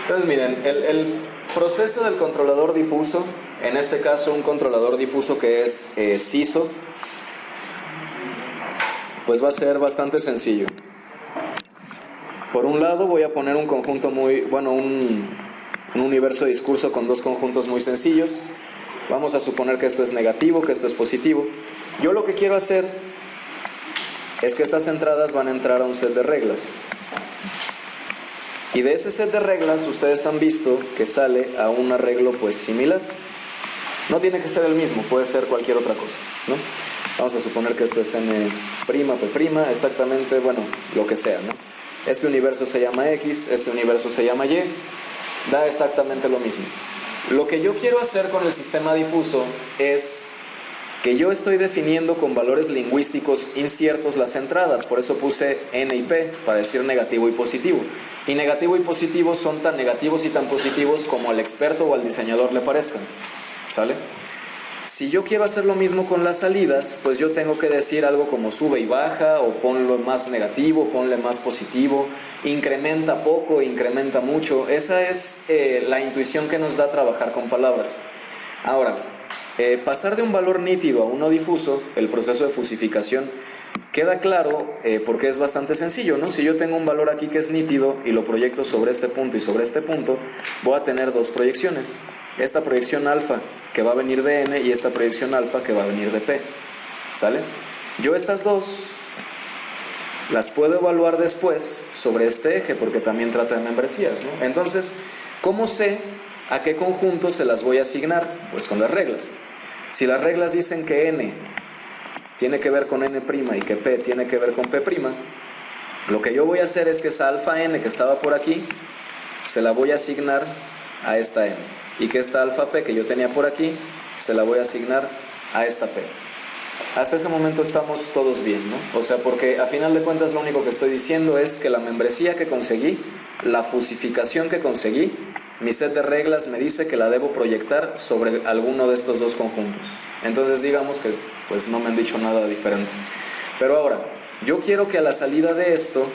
Entonces miren, el proceso del controlador difuso, en este caso un controlador difuso que es CISO, pues va a ser bastante sencillo. Por un lado voy a poner un conjunto un universo de discurso con dos conjuntos muy sencillos. Vamos a suponer que esto es negativo, que esto es positivo. Yo lo que quiero hacer es que estas entradas van a entrar a un set de reglas. Y de ese set de reglas ustedes han visto que sale a un arreglo pues similar. No tiene que ser el mismo, puede ser cualquier otra cosa, ¿no? Vamos a suponer que esto es n', p', exactamente, bueno, lo que sea, ¿no? Este universo se llama X, este universo se llama Y, da exactamente lo mismo. Lo que yo quiero hacer con el sistema difuso es que yo estoy definiendo con valores lingüísticos inciertos las entradas, por eso puse n y p, para decir negativo y positivo. Y negativo y positivo son tan negativos y tan positivos como al experto o al diseñador le parezcan, ¿sale? Si yo quiero hacer lo mismo con las salidas, pues yo tengo que decir algo como sube y baja, o ponlo más negativo, ponle más positivo, incrementa poco, incrementa mucho. Esa es la intuición que nos da trabajar con palabras. Ahora, pasar de un valor nítido a uno difuso, el proceso de fusificación, queda claro porque es bastante sencillo, ¿no? Si yo tengo un valor aquí que es nítido y lo proyecto sobre este punto y sobre este punto, voy a tener dos proyecciones. Esta proyección alfa que va a venir de n y esta proyección alfa que va a venir de p, ¿sale? Yo estas dos las puedo evaluar después sobre este eje porque también trata de membresías, ¿no? Entonces, ¿cómo sé a qué conjunto se las voy a asignar? Pues con las reglas. Si las reglas dicen que n tiene que ver con n' y que p tiene que ver con p', lo que yo voy a hacer es que esa alfa n que estaba por aquí se la voy a asignar a esta n, y que esta alfa p que yo tenía por aquí se la voy a asignar a esta p. Hasta ese momento estamos todos bien, ¿no? O sea, porque a final de cuentas lo único que estoy diciendo es que la membresía que conseguí, la fusificación que conseguí, mi set de reglas me dice que la debo proyectar sobre alguno de estos dos conjuntos. Entonces digamos que pues no me han dicho nada diferente. Pero ahora, yo quiero que a la salida de esto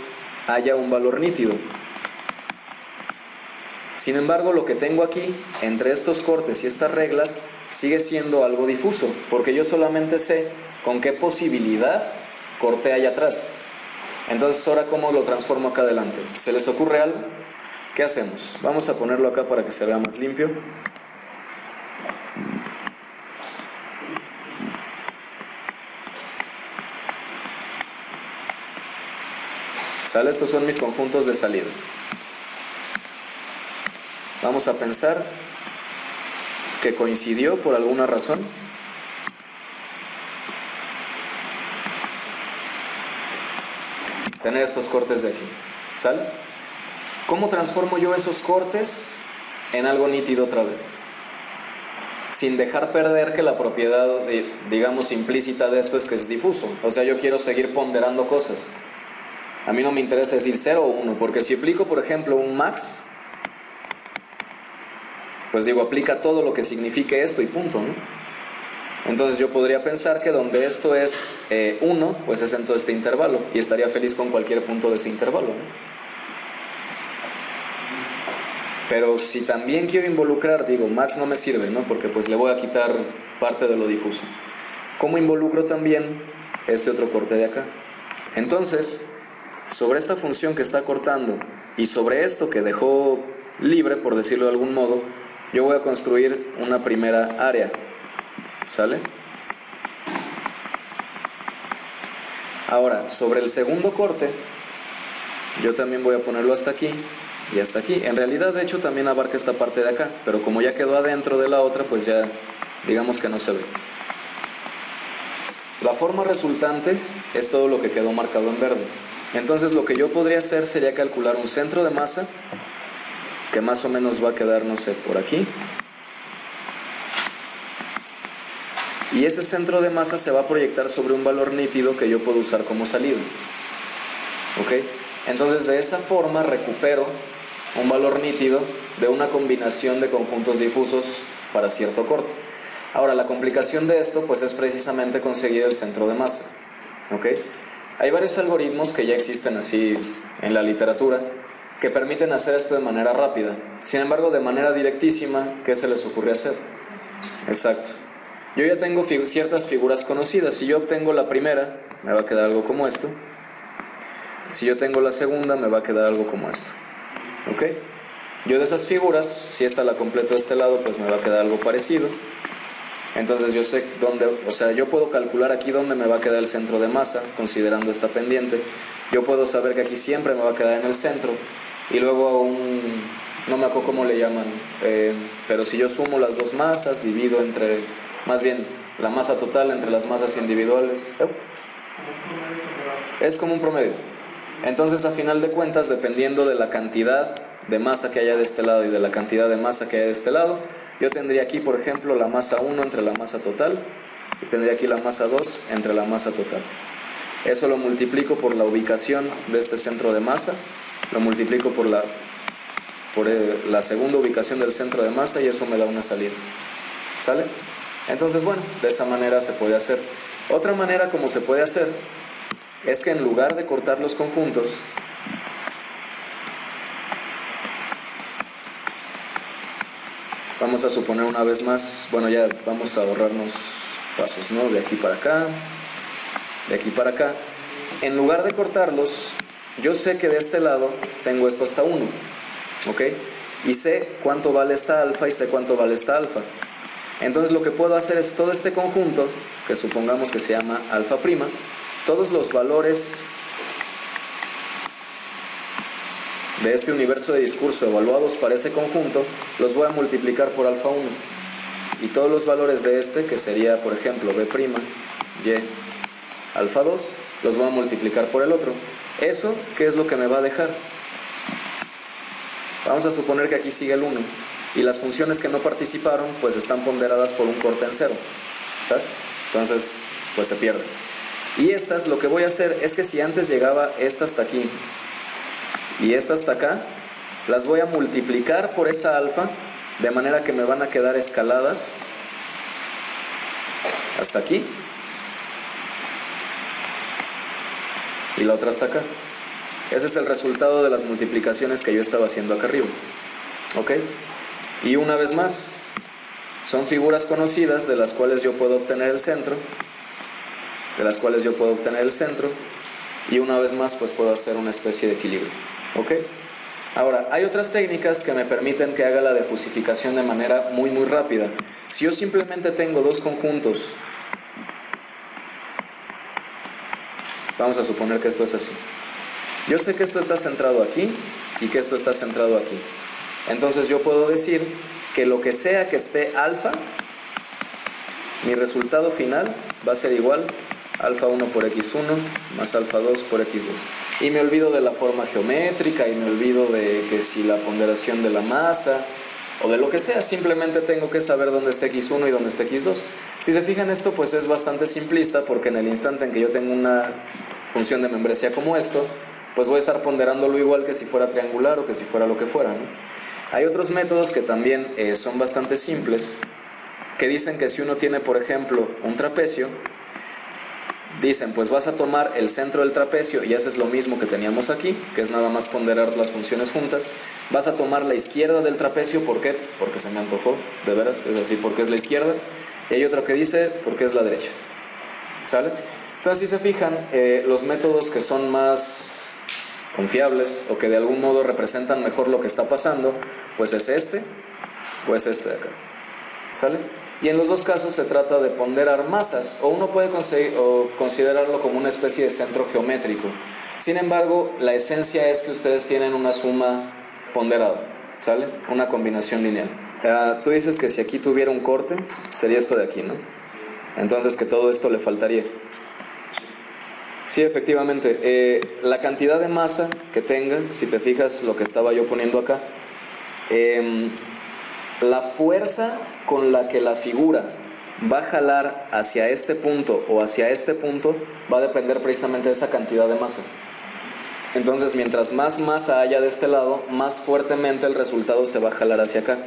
haya un valor nítido. Sin embargo, lo que tengo aquí, entre estos cortes y estas reglas, sigue siendo algo difuso, porque yo solamente sé con qué posibilidad corté allá atrás. Entonces, ahora, ¿cómo lo transformo acá adelante? ¿Se les ocurre algo? ¿Qué hacemos? Vamos a ponerlo acá para que se vea más limpio. ¿Sale? Estos son mis conjuntos de salida. Vamos a pensar que coincidió por alguna razón. Tener estos cortes de aquí. ¿Sale? ¿Cómo transformo yo esos cortes en algo nítido otra vez? Sin dejar perder que la propiedad, digamos, implícita de esto es que es difuso. O sea, yo quiero seguir ponderando cosas. A mí no me interesa decir 0 o 1, porque si aplico, por ejemplo, un max, pues digo, aplica todo lo que signifique esto y punto, ¿no? Entonces yo podría pensar que donde esto es 1, pues es en todo este intervalo, y estaría feliz con cualquier punto de ese intervalo, ¿no? Pero si también quiero involucrar, digo, max no me sirve, ¿no? Porque pues le voy a quitar parte de lo difuso. ¿Cómo involucro también este otro corte de acá? Entonces, sobre esta función que está cortando y sobre esto que dejó libre, por decirlo de algún modo, yo voy a construir una primera área. ¿Sale? Ahora, sobre el segundo corte, yo también voy a ponerlo hasta aquí y hasta aquí. En realidad, de hecho, también abarca esta parte de acá, pero como ya quedó adentro de la otra, pues ya digamos que no se ve. La forma resultante es todo lo que quedó marcado en verde. Entonces lo que yo podría hacer sería calcular un centro de masa que más o menos va a quedar, no sé, por aquí. Y ese centro de masa se va a proyectar sobre un valor nítido que yo puedo usar como salida. ¿Ok? Entonces de esa forma recupero un valor nítido de una combinación de conjuntos difusos para cierto corte. Ahora, la complicación de esto pues es precisamente conseguir el centro de masa. ¿Ok? Hay varios algoritmos que ya existen así en la literatura que permiten hacer esto de manera rápida. Sin embargo, de manera directísima, ¿qué se les ocurre hacer? Exacto. Yo ya tengo ciertas figuras conocidas. Si yo obtengo la primera, me va a quedar algo como esto. Si yo tengo la segunda, me va a quedar algo como esto. ¿Ok? Yo de esas figuras, si esta la completo de este lado, pues me va a quedar algo parecido. Entonces yo sé dónde, o sea, yo puedo calcular aquí dónde me va a quedar el centro de masa, considerando esta pendiente. Yo puedo saber que aquí siempre me va a quedar en el centro. Y luego no me acuerdo cómo le llaman, pero si yo sumo las dos masas, divido entre, más bien, la masa total entre las masas individuales, es como un promedio. Entonces, a final de cuentas, dependiendo de la cantidad de masa que haya de este lado y de la cantidad de masa que haya de este lado, yo tendría aquí, por ejemplo, la masa 1 entre la masa total, y tendría aquí la masa 2 entre la masa total. Eso lo multiplico por la ubicación de este centro de masa, lo multiplico por la segunda ubicación del centro de masa, y eso me da una salida. ¿Sale? Entonces, bueno, de esa manera se puede hacer. Otra manera como se puede hacer es que en lugar de cortar los conjuntos, vamos a suponer una vez más, bueno, ya vamos a ahorrarnos pasos, ¿no? De aquí para acá, de aquí para acá. En lugar de cortarlos, yo sé que de este lado tengo esto hasta 1, ¿ok? Y sé cuánto vale esta alfa y sé cuánto vale esta alfa. Entonces lo que puedo hacer es todo este conjunto, que supongamos que se llama alfa prima, todos los valores de este universo de discurso evaluados para ese conjunto, los voy a multiplicar por alfa 1. Y todos los valores de este, que sería, por ejemplo, b', y, alfa 2, los voy a multiplicar por el otro. ¿Eso qué es lo que me va a dejar? Vamos a suponer que aquí sigue el 1. Y las funciones que no participaron, pues están ponderadas por un corte en 0. ¿Sabes? Entonces, pues se pierde. Y estas, lo que voy a hacer es que si antes llegaba esta hasta aquí y esta hasta acá, las voy a multiplicar por esa alfa, de manera que me van a quedar escaladas hasta aquí y la otra hasta acá. Ese es el resultado de las multiplicaciones que yo estaba haciendo acá arriba. ¿Ok? Y una vez más, son figuras conocidas de las cuales yo puedo obtener el centro, y una vez más pues puedo hacer una especie de equilibrio. ¿Ok? Ahora, hay otras técnicas que me permiten que haga la defusificación de manera muy rápida. Si yo simplemente tengo dos conjuntos, vamos a suponer que esto es así. Yo sé que esto está centrado aquí y que esto está centrado aquí. Entonces yo puedo decir que lo que sea que esté alfa, mi resultado final va a ser igual alfa 1 por x1 más alfa 2 por x2. Y me olvido de la forma geométrica y me olvido de que si la ponderación de la masa o de lo que sea, simplemente tengo que saber dónde está x1 y dónde está x2. Si se fijan, esto pues es bastante simplista, porque en el instante en que yo tengo una función de membresía como esto, pues voy a estar ponderándolo igual que si fuera triangular o que si fuera lo que fuera, ¿no? Hay otros métodos que también son bastante simples, que dicen que si uno tiene, por ejemplo, un trapecio, dicen, pues vas a tomar el centro del trapecio y haces lo mismo que teníamos aquí, que es nada más ponderar las funciones juntas. Vas a tomar la izquierda del trapecio, ¿por qué? Porque se me antojó, de veras, es así, porque es la izquierda. Y hay otro que dice, porque es la derecha. ¿Sale? Entonces, si se fijan, los métodos que son más confiables o que de algún modo representan mejor lo que está pasando, pues es este o es este de acá. ¿Sale? Y en los dos casos se trata de ponderar masas, o uno puede considerarlo como una especie de centro geométrico. Sin embargo, la esencia es que ustedes tienen una suma ponderada, ¿sale? Una combinación lineal. Tú dices que si aquí tuviera un corte, sería esto de aquí, ¿no? Entonces que todo esto le faltaría. Sí, efectivamente. La cantidad de masa que tenga, si te fijas lo que estaba yo poniendo acá, la fuerza con la que la figura va a jalar hacia este punto o hacia este punto va a depender precisamente de esa cantidad de masa. Entonces, mientras más masa haya de este lado, más fuertemente el resultado se va a jalar hacia acá.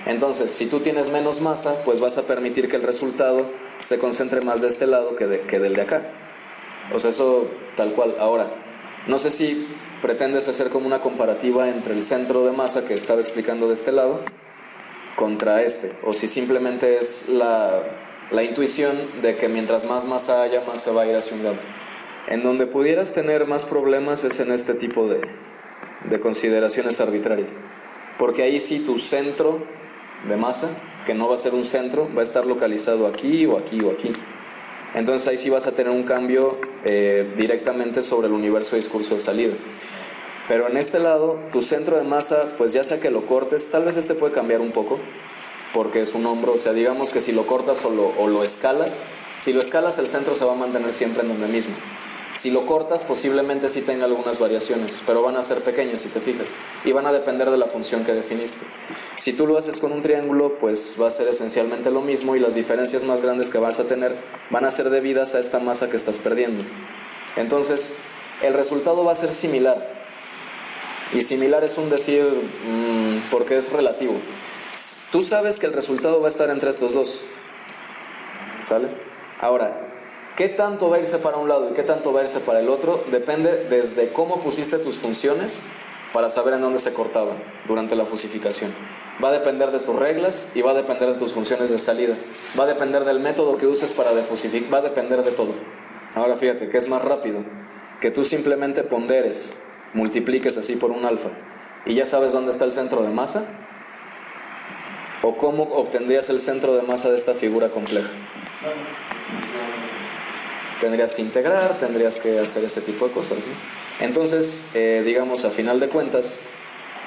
Entonces, si tú tienes menos masa, pues vas a permitir que el resultado se concentre más de este lado que del de acá. O sea, eso tal cual. Ahora, no sé si pretendes hacer como una comparativa entre el centro de masa que estaba explicando de este lado contra este, o si simplemente es la intuición de que mientras más masa haya, más se va a ir hacia un lado. En donde pudieras tener más problemas es en este tipo de consideraciones arbitrarias, porque ahí sí tu centro de masa, que no va a ser un centro, va a estar localizado aquí o aquí o aquí. Entonces ahí sí vas a tener un cambio directamente sobre el universo de discurso de salida. Pero en este lado, tu centro de masa, pues ya sea que lo cortes, tal vez este puede cambiar un poco, porque es un hombro, o sea, digamos que si lo cortas o lo escalas, si lo escalas el centro se va a mantener siempre en donde mismo. Si lo cortas, posiblemente sí tenga algunas variaciones, pero van a ser pequeñas si te fijas, y van a depender de la función que definiste. Si tú lo haces con un triángulo, pues va a ser esencialmente lo mismo, y las diferencias más grandes que vas a tener van a ser debidas a esta masa que estás perdiendo. Entonces, el resultado va a ser similar, y similar es un decir porque es relativo. Tú sabes que el resultado va a estar entre estos dos, ¿sale? Ahora, ¿qué tanto va a irse para un lado y qué tanto va a irse para el otro? Depende desde cómo pusiste tus funciones para saber en dónde se cortaban durante la fusificación. Va a depender de tus reglas y va a depender de tus funciones de salida. Va a depender del método que uses para defusificar, va a depender de todo. Ahora fíjate que es más rápido que tú simplemente ponderes, multipliques así por un alfa y ya sabes dónde está el centro de masa, o cómo obtendrías el centro de masa de esta figura compleja. Tendrías que integrar, tendrías que hacer ese tipo de cosas, ¿no? Entonces, digamos, a final de cuentas,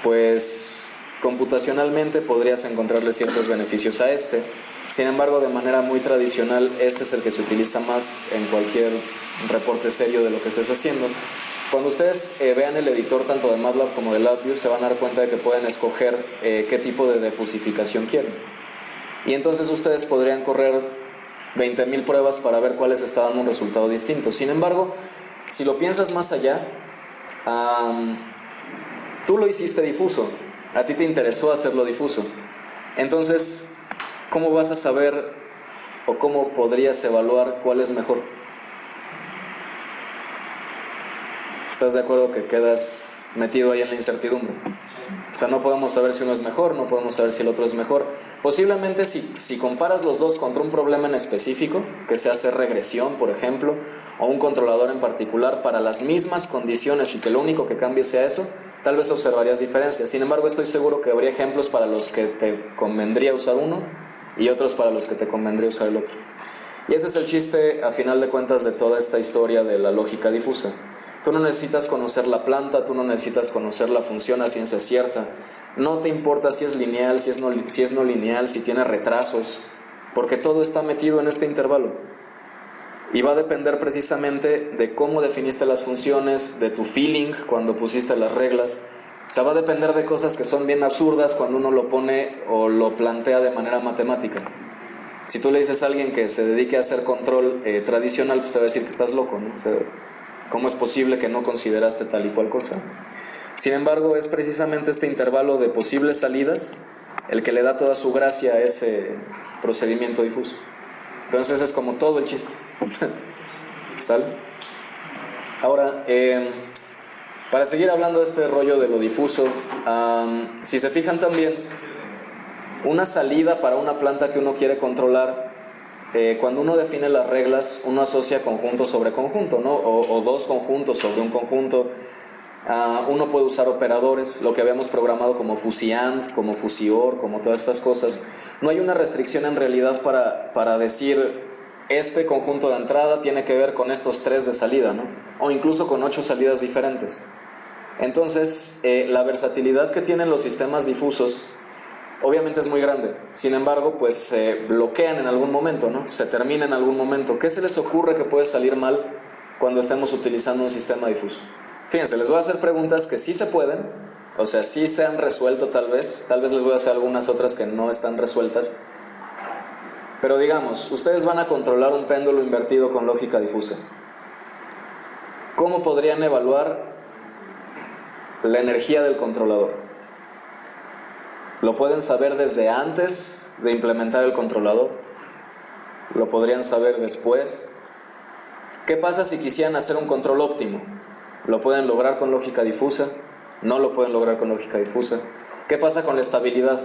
pues computacionalmente podrías encontrarle ciertos beneficios a este. Sin embargo, de manera muy tradicional, este es el que se utiliza más en cualquier reporte serio de lo que estés haciendo. Cuando ustedes vean el editor tanto de MATLAB como de LabVIEW, se van a dar cuenta de que pueden escoger qué tipo de defusificación quieren. Y entonces ustedes podrían correr 20,000 pruebas para ver cuáles está dando un resultado distinto. Sin embargo, si lo piensas más allá, tú lo hiciste difuso, a ti te interesó hacerlo difuso. Entonces, ¿cómo vas a saber o cómo podrías evaluar cuál es mejor? ¿Estás de acuerdo que quedas metido ahí en la incertidumbre? O sea, no podemos saber si uno es mejor, no podemos saber si el otro es mejor. Posiblemente si comparas los dos contra un problema en específico, que sea hacer regresión, por ejemplo, o un controlador en particular para las mismas condiciones y que lo único que cambie sea eso, tal vez observarías diferencias. Sin embargo, estoy seguro que habría ejemplos para los que te convendría usar uno y otros para los que te convendría usar el otro. Y ese es el chiste, a final de cuentas, de toda esta historia de la lógica difusa. Tú no necesitas conocer la planta, tú no necesitas conocer la función a ciencia cierta. No te importa si es lineal, si es no lineal, si tiene retrasos, porque todo está metido en este intervalo. Y va a depender precisamente de cómo definiste las funciones, de tu feeling cuando pusiste las reglas. O sea, va a depender de cosas que son bien absurdas cuando uno lo pone o lo plantea de manera matemática. Si tú le dices a alguien que se dedique a hacer control tradicional, pues te va a decir que estás loco, ¿no? O sea, ¿cómo es posible que no consideraste tal y cual cosa? Sin embargo, es precisamente este intervalo de posibles salidas el que le da toda su gracia a ese procedimiento difuso. Entonces es como todo el chiste. ¿Sale? Ahora, para seguir hablando de este rollo de lo difuso, si se fijan también, una salida para una planta que uno quiere controlar, cuando uno define las reglas, uno asocia conjunto sobre conjunto, ¿no? O dos conjuntos sobre un conjunto. Uno puede usar operadores, lo que habíamos programado como fusiand, como fusior, como todas estas cosas. No hay una restricción en realidad para decir este conjunto de entrada tiene que ver con estos 3 de salida, ¿no? O incluso con 8 salidas diferentes. Entonces, la versatilidad que tienen los sistemas difusos obviamente es muy grande. Sin embargo, pues se bloquean en algún momento, ¿no? Se termina en algún momento. ¿Qué se les ocurre que puede salir mal cuando estemos utilizando un sistema difuso? Fíjense, les voy a hacer preguntas que sí se pueden, o sea, sí se han resuelto tal vez les voy a hacer algunas otras que no están resueltas. Pero digamos, ustedes van a controlar un péndulo invertido con lógica difusa. ¿Cómo podrían evaluar la energía del controlador? ¿Lo pueden saber desde antes de implementar el controlador? ¿Lo podrían saber después? ¿Qué pasa si quisieran hacer un control óptimo? ¿Lo pueden lograr con lógica difusa? No lo pueden lograr con lógica difusa. ¿Qué pasa con la estabilidad?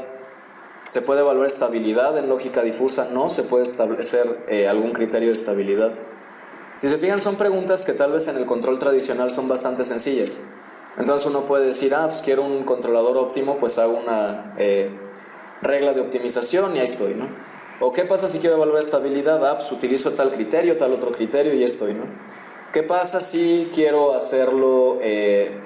¿Se puede evaluar estabilidad en lógica difusa? No se puede establecer algún criterio de estabilidad. Si se fijan, son preguntas que tal vez en el control tradicional son bastante sencillas. Entonces uno puede decir, pues quiero un controlador óptimo, pues hago una regla de optimización y ahí estoy, ¿no? ¿O qué pasa si quiero evaluar estabilidad? Pues utilizo tal criterio, tal otro criterio y ahí estoy, ¿no? ¿Qué pasa si quiero hacerlo,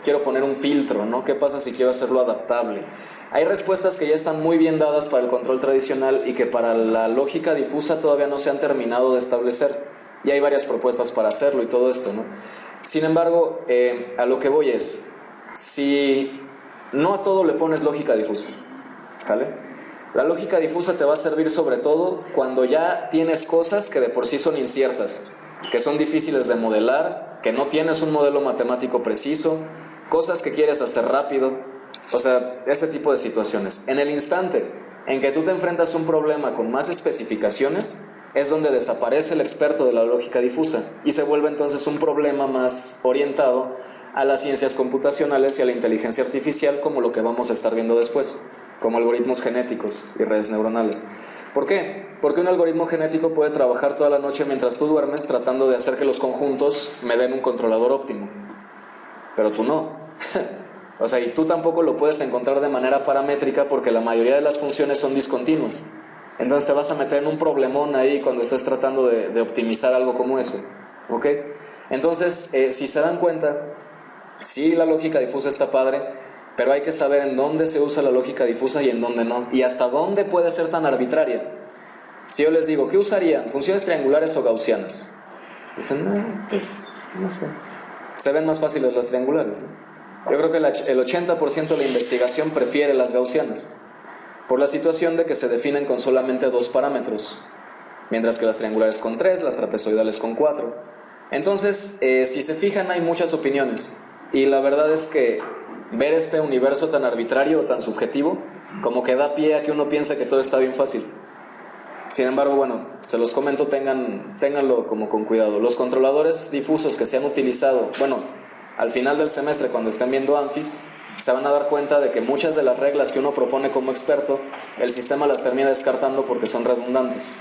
quiero poner un filtro, ¿no? ¿Qué pasa si quiero hacerlo adaptable? Hay respuestas que ya están muy bien dadas para el control tradicional y que para la lógica difusa todavía no se han terminado de establecer. Y hay varias propuestas para hacerlo y todo esto, ¿no? Sin embargo, a lo que voy es, si no a todo le pones lógica difusa, ¿sale? La lógica difusa te va a servir sobre todo cuando ya tienes cosas que de por sí son inciertas, que son difíciles de modelar, que no tienes un modelo matemático preciso, cosas que quieres hacer rápido, o sea, ese tipo de situaciones. En el instante en que tú te enfrentas a un problema con más especificaciones, es donde desaparece el experto de la lógica difusa y se vuelve entonces un problema más orientado a las ciencias computacionales y a la inteligencia artificial, como lo que vamos a estar viendo después, como algoritmos genéticos y redes neuronales. ¿Por qué? Porque un algoritmo genético puede trabajar toda la noche mientras tú duermes tratando de hacer que los conjuntos me den un controlador óptimo, pero tú no. O sea, y tú tampoco lo puedes encontrar de manera paramétrica porque la mayoría de las funciones son discontinuas. Entonces te vas a meter en un problemón ahí cuando estés tratando de optimizar algo como eso, ¿ok? Entonces, si se dan cuenta, sí, la lógica difusa está padre, pero hay que saber en dónde se usa la lógica difusa y en dónde no, y hasta dónde puede ser tan arbitraria. Si yo les digo, ¿qué usarían? ¿Funciones triangulares o gaussianas? Dicen, no sé. Se ven más fáciles las triangulares, ¿no? Yo creo que el 80% de la investigación prefiere las gaussianas, por la situación de que se definen con solamente 2 parámetros, mientras que las triangulares con 3, las trapezoidales con 4. Entonces, si se fijan, hay muchas opiniones, y la verdad es que ver este universo tan arbitrario o tan subjetivo, como que da pie a que uno piense que todo está bien fácil. Sin embargo, bueno, se los comento, ténganlo como con cuidado. Los controladores difusos que se han utilizado, bueno, al final del semestre cuando estén viendo ANFIS, se van a dar cuenta de que muchas de las reglas que uno propone como experto, el sistema las termina descartando porque son redundantes.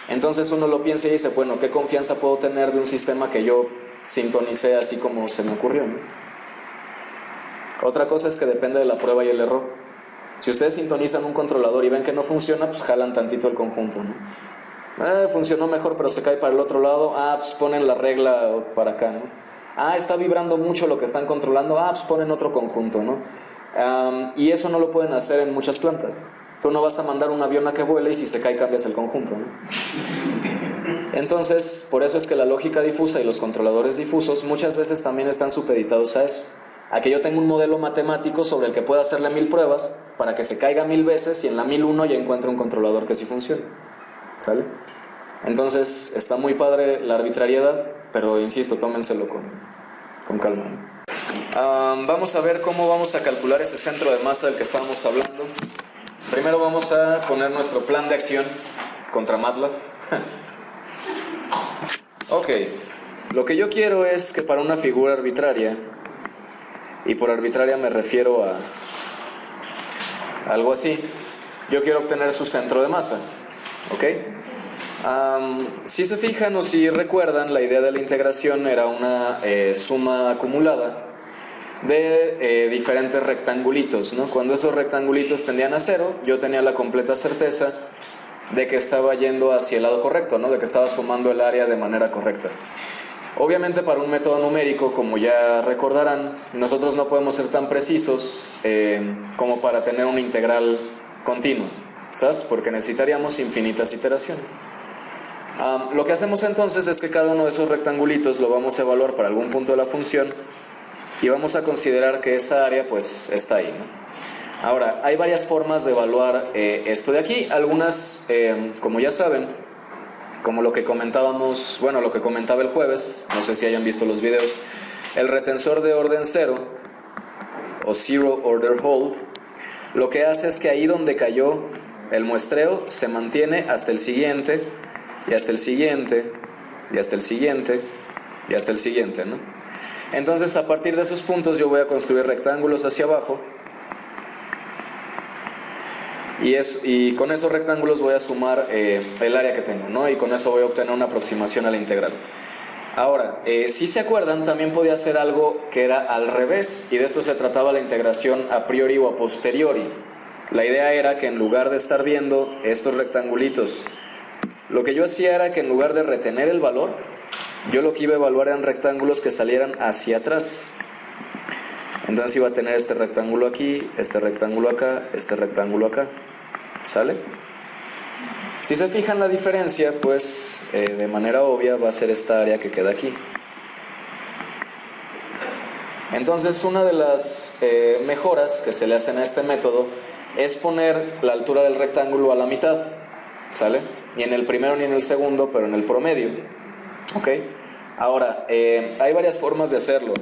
Entonces uno lo piensa y dice, bueno, ¿qué confianza puedo tener de un sistema que yo sintonicé así como se me ocurrió, ¿no? Otra cosa es que depende de la prueba y el error. Si ustedes sintonizan un controlador y ven que no funciona, pues jalan tantito el conjunto, ¿no? Funcionó mejor pero se cae para el otro lado, pues ponen la regla para acá, ¿no? Está vibrando mucho lo que están controlando, pues ponen otro conjunto, ¿no? Y eso no lo pueden hacer en muchas plantas. Tú no vas a mandar un avión a que vuele y si se cae cambias el conjunto, ¿no? Entonces, por eso es que la lógica difusa y los controladores difusos muchas veces también están supeditados a eso, a que yo tengo un modelo matemático sobre el que pueda hacerle 1000 pruebas para que se caiga 1000 veces y en la 1001 ya encuentre un controlador que sí funcione, ¿sale? Entonces está muy padre la arbitrariedad, pero insisto, tómenselo con calma. Vamos a ver cómo vamos a calcular ese centro de masa del que estábamos hablando. Primero vamos a poner nuestro plan de acción contra MATLAB. Ok, lo que yo quiero es que para una figura arbitraria, y por arbitraria me refiero a algo así, yo quiero obtener su centro de masa, ¿ok? Si se fijan o si recuerdan, la idea de la integración era una suma acumulada de diferentes rectangulitos, ¿no? Cuando esos rectangulitos tendían a 0, yo tenía la completa certeza de que estaba yendo hacia el lado correcto, ¿no? De que estaba sumando el área de manera correcta. Obviamente para un método numérico, como ya recordarán, nosotros no podemos ser tan precisos como para tener una integral continua, ¿sabes? Porque necesitaríamos infinitas iteraciones. Lo que hacemos entonces es que cada uno de esos rectangulitos lo vamos a evaluar para algún punto de la función y vamos a considerar que esa área pues está ahí, ¿no? Ahora, hay varias formas de evaluar esto de aquí. Algunas, como ya saben, como lo que comentábamos, bueno, lo que comentaba el jueves, no sé si hayan visto los videos, el retensor de orden 0 o Zero Order Hold, lo que hace es que ahí donde cayó el muestreo se mantiene hasta el siguiente, y hasta el siguiente, y hasta el siguiente, y hasta el siguiente, ¿no? Entonces, a partir de esos puntos yo voy a construir rectángulos hacia abajo. Y con esos rectángulos voy a sumar el área que tengo, ¿no? Y con eso voy a obtener una aproximación a la integral. Ahora, si se acuerdan, también podía hacer algo que era al revés, y de esto se trataba la integración a priori o a posteriori. La idea era que en lugar de estar viendo estos rectangulitos, lo que yo hacía era que en lugar de retener el valor, yo lo que iba a evaluar eran rectángulos que salieran hacia atrás. Entonces iba a tener este rectángulo aquí, este rectángulo acá, este rectángulo acá. ¿Sale? Si se fijan la diferencia, pues de manera obvia va a ser esta área que queda aquí. Entonces una de las mejoras que se le hacen a este método es poner la altura del rectángulo a la mitad. ¿Sale? Ni en el primero ni en el segundo, pero en el promedio. ¿Ok? Ahora, hay varias formas de hacerlo.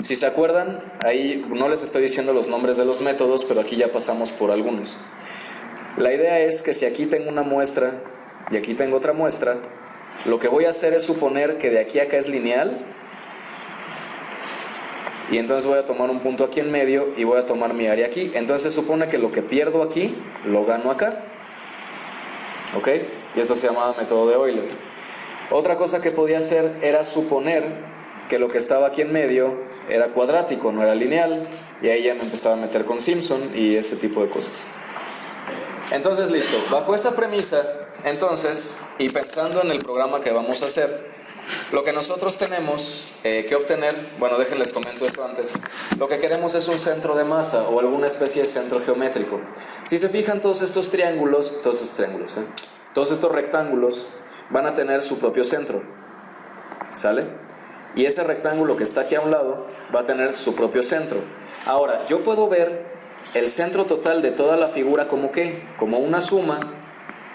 Si se acuerdan, ahí no les estoy diciendo los nombres de los métodos, pero aquí ya pasamos por algunos. La idea es que si aquí tengo una muestra y aquí tengo otra muestra, lo que voy a hacer es suponer que de aquí a acá es lineal, y entonces voy a tomar un punto aquí en medio y voy a tomar mi área aquí. Entonces se supone que lo que pierdo aquí, lo gano acá. ¿Ok? Y esto se llamaba método de Euler. Otra cosa que podía hacer era suponer que lo que estaba aquí en medio era cuadrático, no era lineal, y ahí ya me empezaba a meter con Simpson y ese tipo de cosas. Entonces, listo, bajo esa premisa, entonces, y pensando en el programa que vamos a hacer, lo que nosotros tenemos que obtener, bueno, déjenles comento esto antes, lo que queremos es un centro de masa o alguna especie de centro geométrico. Si se fijan, todos estos rectángulos van a tener su propio centro, ¿sale? Y ese rectángulo que está aquí a un lado va a tener su propio centro. Ahora, yo puedo ver el centro total de toda la figura como ¿qué? Como una suma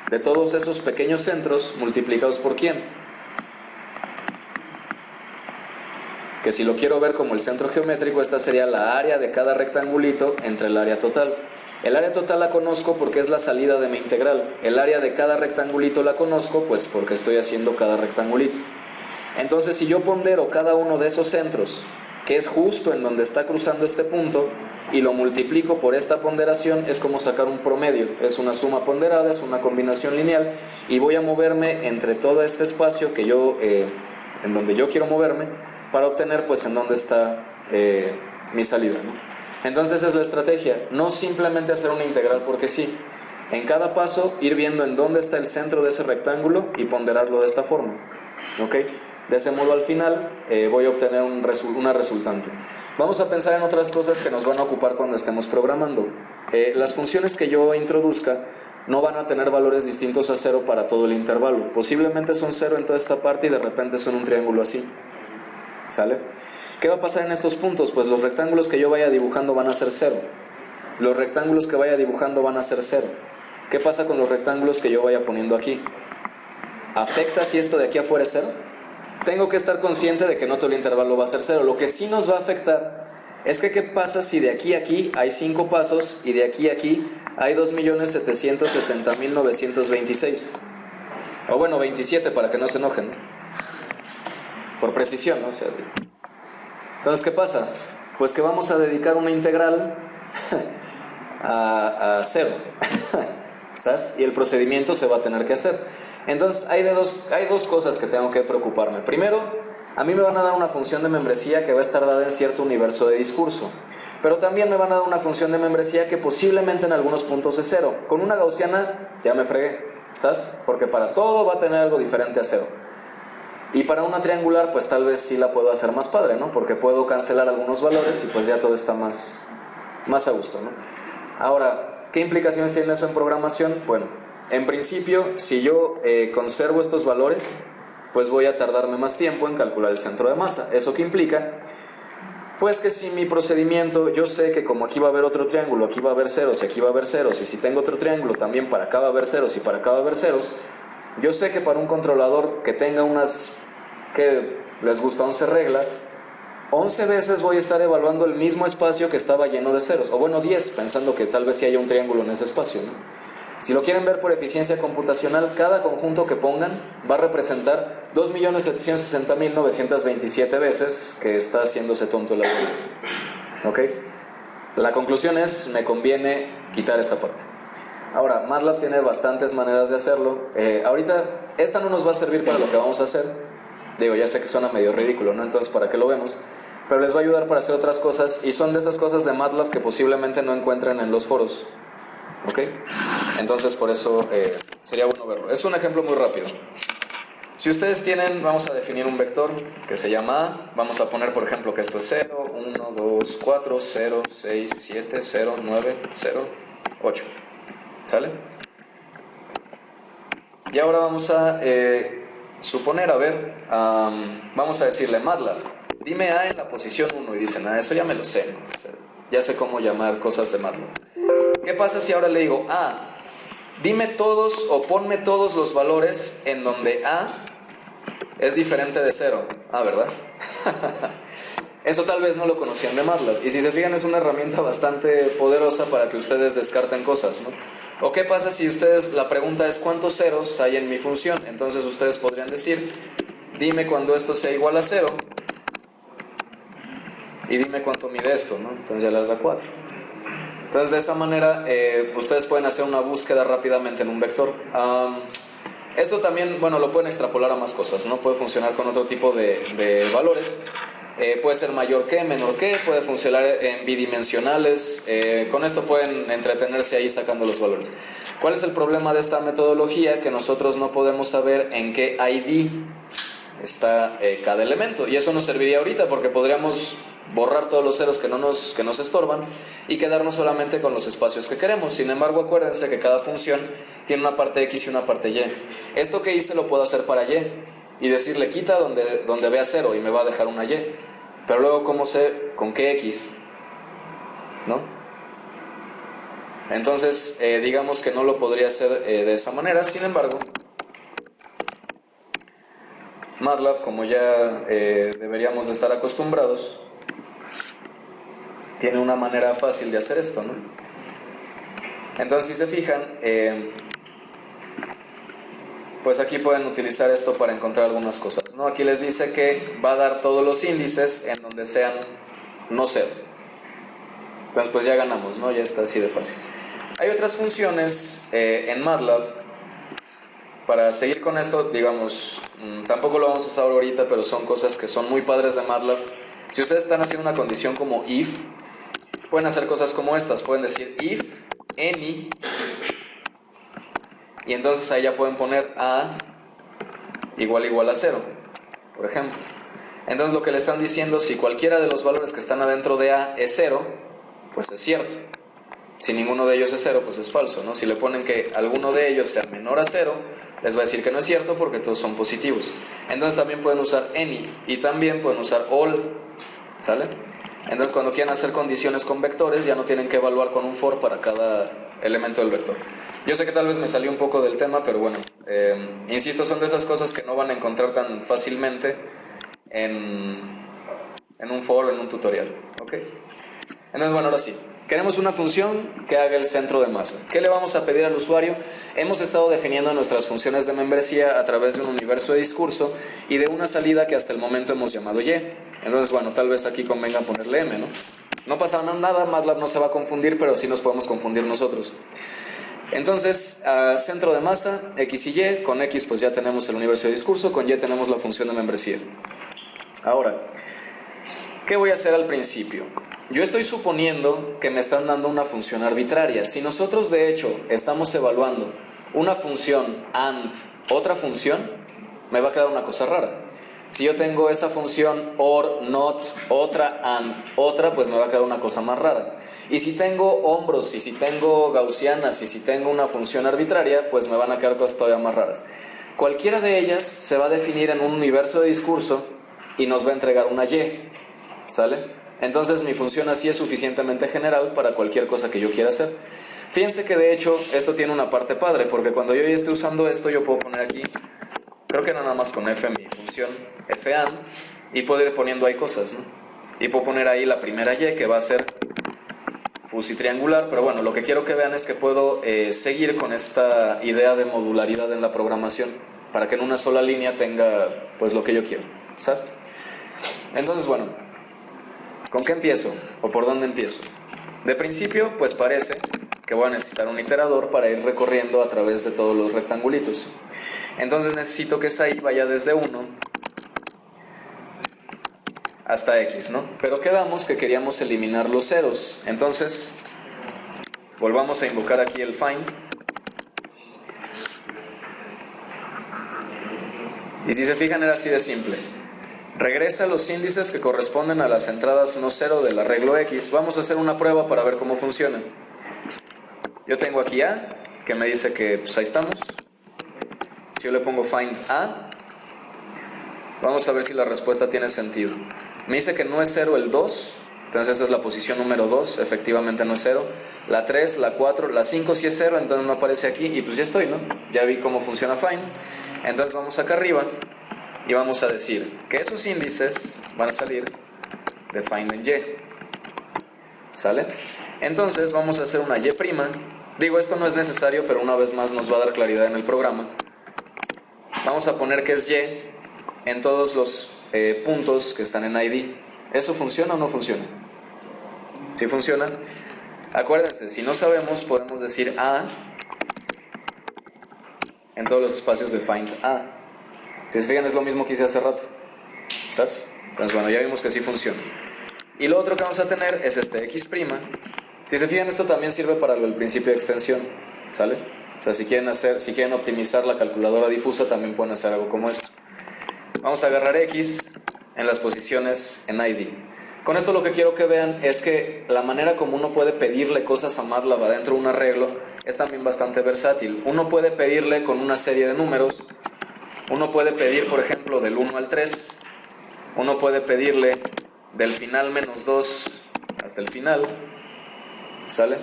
de todos esos pequeños centros multiplicados por ¿quién? Que si lo quiero ver como el centro geométrico, esta sería la área de cada rectangulito entre el área total. El área total la conozco porque es la salida de mi integral. El área de cada rectangulito la conozco pues porque estoy haciendo cada rectangulito. Entonces, si yo pondero cada uno de esos centros, que es justo en donde está cruzando este punto, y lo multiplico por esta ponderación, es como sacar un promedio. Es una suma ponderada, es una combinación lineal, y voy a moverme entre todo este espacio que yo, en donde yo quiero moverme, para obtener pues en dónde está mi salida, ¿no? Entonces esa es la estrategia, no simplemente hacer una integral porque sí. En cada paso ir viendo en dónde está el centro de ese rectángulo y ponderarlo de esta forma. ¿Ok? De ese modo al final voy a obtener una resultante. Vamos a pensar en otras cosas que nos van a ocupar cuando estemos programando. Las funciones que yo introduzca no van a tener valores distintos a 0 para todo el intervalo. Posiblemente son 0 en toda esta parte y de repente son un triángulo así. ¿Sale? ¿Qué va a pasar en estos puntos? Pues los rectángulos que yo vaya dibujando van a ser 0. Los rectángulos que vaya dibujando van a ser 0. ¿Qué pasa con los rectángulos que yo vaya poniendo aquí? ¿Afecta si esto de aquí afuera es 0? Tengo que estar consciente de que no todo el intervalo va a ser 0. Lo que sí nos va a afectar es que ¿qué pasa si de aquí a aquí hay 5 pasos y de aquí a aquí hay 2.760.926? O bueno, 27 para que no se enojen. Por precisión, ¿no? O sea, entonces, ¿qué pasa? Pues que vamos a dedicar una integral a 0. ¿Sabes? Y el procedimiento se va a tener que hacer. Entonces hay dos cosas que tengo que preocuparme. Primero, a mí me van a dar una función de membresía que va a estar dada en cierto universo de discurso, pero también me van a dar una función de membresía que posiblemente en algunos puntos es 0. Con una gaussiana ya me fregué, ¿sabes? Porque para todo va a tener algo diferente a 0. Y para una triangular pues tal vez sí la puedo hacer más padre, ¿no? Porque puedo cancelar algunos valores y pues ya todo está más a gusto, ¿no? Ahora, ¿qué implicaciones tiene eso en programación? Bueno, en principio, si yo conservo estos valores, pues voy a tardarme más tiempo en calcular el centro de masa. ¿Eso qué implica? Pues que si mi procedimiento, yo sé que como aquí va a haber otro triángulo, aquí va a haber ceros y aquí va a haber ceros, y si tengo otro triángulo también para acá va a haber ceros y para acá va a haber ceros, yo sé que para un controlador que tenga unas, que les gusta 11 reglas, 11 veces voy a estar evaluando el mismo espacio que estaba lleno de ceros, o bueno 10, pensando que tal vez sí haya un triángulo en ese espacio, ¿no? Si lo quieren ver por eficiencia computacional, cada conjunto que pongan va a representar 2.760.927 veces que está haciéndose tonto el algoritmo. ¿Ok? La conclusión es, me conviene quitar esa parte. Ahora, MATLAB tiene bastantes maneras de hacerlo. Ahorita, esta no nos va a servir para lo que vamos a hacer. Digo, ya sé que suena medio ridículo, ¿no? Entonces, ¿para qué lo vemos? Pero les va a ayudar para hacer otras cosas, y son de esas cosas de MATLAB que posiblemente no encuentren en los foros. ¿Ok? Entonces, por eso sería bueno verlo. Es un ejemplo muy rápido. Si ustedes tienen, vamos a definir un vector que se llama A. Vamos a poner, por ejemplo, que esto es 0, 1, 2, 4, 0, 6, 7, 0, 9, 0, 8. ¿Sale? Y ahora vamos a suponer, a ver, vamos a decirle MATLAB, dime A en la posición 1, y dicen, eso ya me lo sé, ¿no? O sea, ya sé cómo llamar cosas de MATLAB. ¿Qué pasa si ahora le digo, dime todos o ponme todos los valores en donde A es diferente de 0? ¿Verdad? Eso tal vez no lo conocían de MATLAB, y si se fijan es una herramienta bastante poderosa para que ustedes descarten cosas, ¿no? ¿O qué pasa si ustedes, la pregunta es cuántos ceros hay en mi función? Entonces ustedes podrían decir, dime cuando esto sea igual a 0 y dime cuánto mide esto, ¿no? Entonces ya les da 4. Entonces de esa manera ustedes pueden hacer una búsqueda rápidamente en un vector. Esto también, bueno, lo pueden extrapolar a más cosas, ¿no? Puede funcionar con otro tipo de valores. Puede ser mayor que, menor que, puede funcionar en bidimensionales. Con esto pueden entretenerse ahí sacando los valores. ¿Cuál es el problema de esta metodología? Que nosotros no podemos saber en qué ID está cada elemento, y eso nos serviría ahorita porque podríamos borrar todos los ceros que nos estorban y quedarnos solamente con los espacios que queremos. Sin embargo, acuérdense que cada función tiene una parte X y una parte Y. Esto que hice lo puedo hacer para y decirle quita donde vea 0 y me va a dejar una Y, pero luego ¿cómo sé con qué X? ¿No? Entonces digamos que no lo podría hacer de esa manera. Sin embargo, MATLAB, como ya deberíamos de estar acostumbrados, tiene una manera fácil de hacer esto, ¿no? Entonces, si se fijan, pues aquí pueden utilizar esto para encontrar algunas cosas, ¿no? Aquí les dice que va a dar todos los índices en donde sean no 0. Entonces, pues ya ganamos, ¿no? Ya está así de fácil. Hay otras funciones en MATLAB. Para seguir con esto, digamos, tampoco lo vamos a usar ahorita, pero son cosas que son muy padres de MATLAB. Si ustedes están haciendo una condición como if, pueden hacer cosas como estas. Pueden decir if any, y entonces ahí ya pueden poner A igual a 0, por ejemplo. Entonces lo que le están diciendo, si cualquiera de los valores que están adentro de A es 0, pues es cierto. Si ninguno de ellos es 0, pues es falso, ¿no? Si le ponen que alguno de ellos sea menor a 0, les va a decir que no es cierto porque todos son positivos. Entonces también pueden usar any y también pueden usar all, ¿sale? Entonces cuando quieran hacer condiciones con vectores ya no tienen que evaluar con un for para cada elemento del vector. Yo sé que tal vez me salió un poco del tema, pero bueno, insisto, son de esas cosas que no van a encontrar tan fácilmente en un foro, en un tutorial, ¿ok? Entonces, bueno, ahora sí, queremos una función que haga el centro de masa. ¿Qué le vamos a pedir al usuario? Hemos estado definiendo nuestras funciones de membresía a través de un universo de discurso y de una salida que hasta el momento hemos llamado Y. Entonces, bueno, tal vez aquí convenga ponerle M, ¿no? No pasa nada, MATLAB no se va a confundir, pero sí nos podemos confundir nosotros. Entonces, centro de masa, X y Y. Con X pues ya tenemos el universo de discurso, con Y tenemos la función de membresía. Ahora, ¿qué voy a hacer al principio? Yo estoy suponiendo que me están dando una función arbitraria. Si nosotros de hecho estamos evaluando una función AND otra función, me va a quedar una cosa rara. Si yo tengo esa función OR, NOT, otra AND otra, pues me va a quedar una cosa más rara. Y si tengo hombros, y si tengo gaussianas, y si tengo una función arbitraria, pues me van a quedar cosas todavía más raras. Cualquiera de ellas se va a definir en un universo de discurso y nos va a entregar una Y, ¿sale? Entonces mi función así es suficientemente general para cualquier cosa que yo quiera hacer. Fíjense que de hecho esto tiene una parte padre, porque cuando yo ya esté usando esto yo puedo poner aquí, creo que nada más con F mi función FAND, y puedo ir poniendo ahí cosas, ¿no? Y puedo poner ahí la primera Y que va a ser fusitriangular, pero bueno, lo que quiero que vean es que puedo seguir con esta idea de modularidad en la programación, para que en una sola línea tenga pues lo que yo quiero, ¿sabes? Entonces, bueno, ¿con qué empiezo? ¿O por dónde empiezo? De principio, pues parece que voy a necesitar un iterador para ir recorriendo a través de todos los rectangulitos. Entonces necesito que esa i vaya desde 1 hasta x, ¿no? Pero quedamos que queríamos eliminar los ceros. Entonces, volvamos a invocar aquí el find. Y si se fijan, era así de simple. Regresa los índices que corresponden a las entradas no cero del arreglo X. Vamos a hacer una prueba para ver cómo funciona. Yo tengo aquí A, que me dice que pues ahí estamos. Si yo le pongo find A, vamos a ver si la respuesta tiene sentido. Me dice que no es 0 el 2, entonces esta es la posición número 2, efectivamente no es 0. La 3, la 4, la 5 sí es 0, entonces no aparece aquí y pues ya estoy, ¿no? Ya vi cómo funciona find. Entonces vamos acá arriba y vamos a decir que esos índices van a salir de find en y. ¿Sale? Entonces vamos a hacer una y'. Digo, esto no es necesario, pero una vez más nos va a dar claridad en el programa. Vamos a poner que es y en todos los puntos que están en ID. ¿Eso funciona o no funciona? ¿Sí funciona? Acuérdense, si no sabemos, podemos decir A en todos los espacios de find A. Si se fijan, es lo mismo que hice hace rato, ¿sabes? Entonces, bueno, ya vimos que sí funciona. Y lo otro que vamos a tener es este x'. Si se fijan, esto también sirve para el principio de extensión, ¿sale? O sea, si quieren optimizar la calculadora difusa, también pueden hacer algo como esto. Vamos a agarrar x en las posiciones en ID. Con esto lo que quiero que vean es que la manera como uno puede pedirle cosas a MATLAB dentro de un arreglo es también bastante versátil. Uno puede pedirle con una serie de números. Uno puede pedir, por ejemplo, del 1 al 3. Uno puede pedirle del final menos 2 hasta el final. ¿Sale?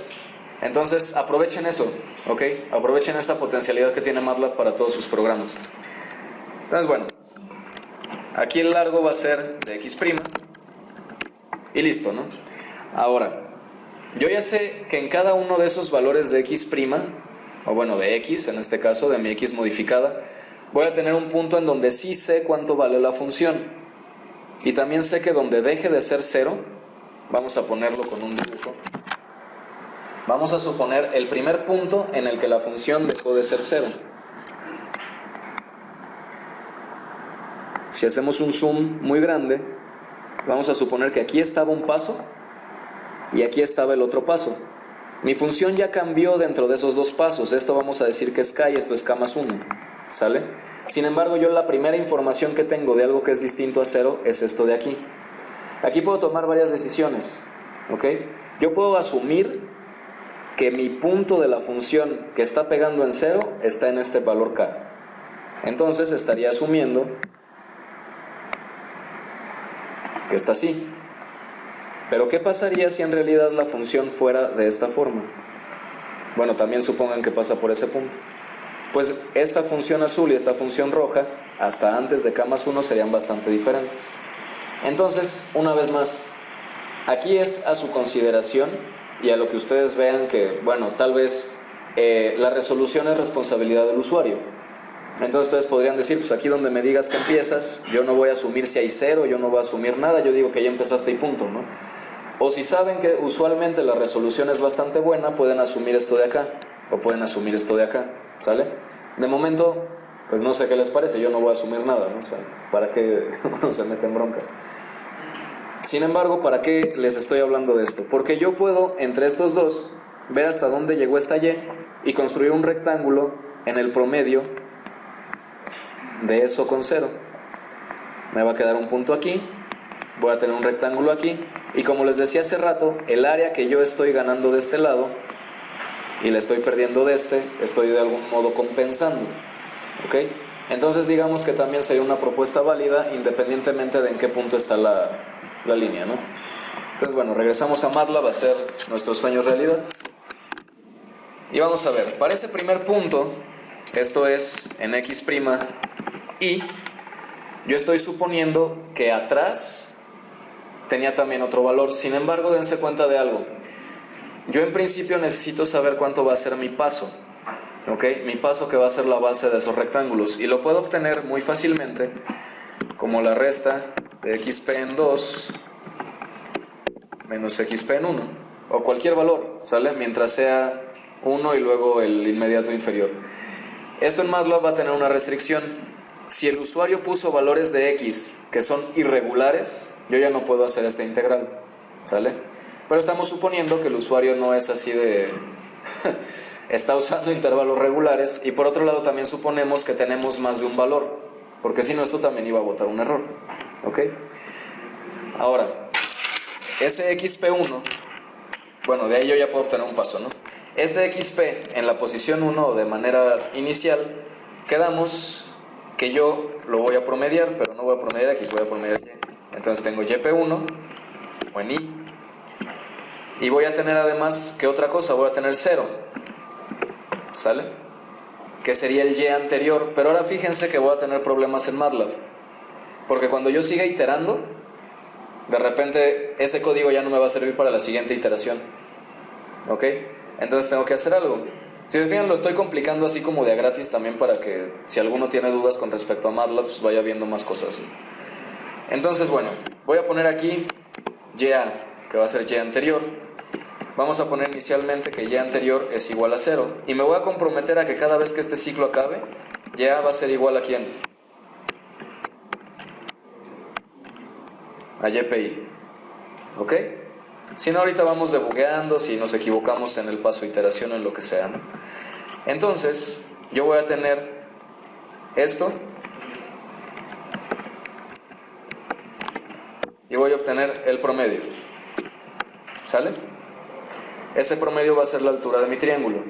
Entonces aprovechen eso, ¿ok? Aprovechen esa potencialidad que tiene MATLAB para todos sus programas. Entonces, bueno, aquí el largo va a ser de x' y listo, ¿no? Ahora, yo ya sé que en cada uno de esos valores de x', o bueno, de x, en este caso, de mi x modificada, voy a tener un punto en donde sí sé cuánto vale la función. Y también sé que donde deje de ser 0, vamos a ponerlo con un dibujo. Vamos a suponer el primer punto en el que la función dejó de ser 0. Si hacemos un zoom muy grande, vamos a suponer que aquí estaba un paso y aquí estaba el otro paso. Mi función ya cambió dentro de esos dos pasos. Esto vamos a decir que es k y esto es k más 1. ¿Sale? Sin embargo, yo la primera información que tengo de algo que es distinto a 0 es esto de aquí. Aquí puedo tomar varias decisiones, ¿ok? Yo puedo asumir que mi punto de la función que está pegando en 0 está en este valor k. Entonces estaría asumiendo que está así. Pero ¿qué pasaría si en realidad la función fuera de esta forma? Bueno, también supongan que pasa por ese punto. Pues esta función azul y esta función roja, hasta antes de k más 1, serían bastante diferentes. Entonces, una vez más, aquí es a su consideración y a lo que ustedes vean que, bueno, tal vez la resolución es responsabilidad del usuario. Entonces ustedes podrían decir, pues aquí donde me digas que empiezas, yo no voy a asumir si hay 0, yo no voy a asumir nada, yo digo que ya empezaste y punto, ¿no? O si saben que usualmente la resolución es bastante buena, pueden asumir esto de acá, o pueden asumir esto de acá, ¿sale? De momento, pues no sé qué les parece, yo no voy a asumir nada, ¿no? O sea, ¿para qué uno se mete en broncas? Sin embargo, ¿para qué les estoy hablando de esto? Porque yo puedo, entre estos dos, ver hasta dónde llegó esta y construir un rectángulo en el promedio de eso con 0. Me va a quedar un punto aquí, voy a tener un rectángulo aquí, y como les decía hace rato, el área que yo estoy ganando de este lado y la estoy perdiendo de este, estoy de algún modo compensando, ¿ok? Entonces digamos que también sería una propuesta válida independientemente de en qué punto está la línea, ¿no? Entonces, bueno, regresamos a MATLAB a hacer nuestros sueños realidad. Y vamos a ver, para ese primer punto, esto es en x' y yo estoy suponiendo que atrás tenía también otro valor. Sin embargo, dense cuenta de algo. yo en principio necesito saber cuánto va a ser mi paso, ¿ok? Mi paso, que va a ser la base de esos rectángulos, y lo puedo obtener muy fácilmente como la resta de xp en 2 menos xp en 1, o cualquier valor, ¿sale? Mientras sea 1 y luego el inmediato inferior. Esto en MATLAB va a tener una restricción. Si el usuario puso valores de x que son irregulares, yo ya no puedo hacer esta integral, ¿sale? Pero estamos suponiendo que el usuario no es así de... está usando intervalos regulares, y por otro lado también suponemos que tenemos más de un valor, porque si no esto también iba a botar un error, ¿ok? Ahora, ese xp1, bueno, de ahí yo ya puedo obtener un paso, ¿no? Este xp en la posición 1 de manera inicial, quedamos que yo lo voy a promediar, pero no voy a promediar x, voy a promediar y. Entonces tengo yp1 o en y, y voy a tener además, ¿qué otra cosa? Voy a tener 0, ¿sale? Que sería el y anterior, pero ahora fíjense que voy a tener problemas en MATLAB, porque cuando yo siga iterando, de repente ese código ya no me va a servir para la siguiente iteración, ¿ok? Entonces tengo que hacer algo. Si se fijan, lo estoy complicando así como de a gratis también, para que si alguno tiene dudas con respecto a MATLAB, pues vaya viendo más cosas, ¿no? Entonces, bueno, voy a poner aquí ya, que va a ser y anterior. Vamos a poner inicialmente que y anterior es igual a 0, y me voy a comprometer a que cada vez que este ciclo acabe, y va a ser igual a ¿quién? A ypi, ¿ok? Si no, ahorita vamos debugueando si nos equivocamos en el paso iteración, en lo que sea, ¿no? Entonces yo voy a tener esto y voy a obtener el promedio, ¿sale? Ese promedio va a ser la altura de mi triángulo,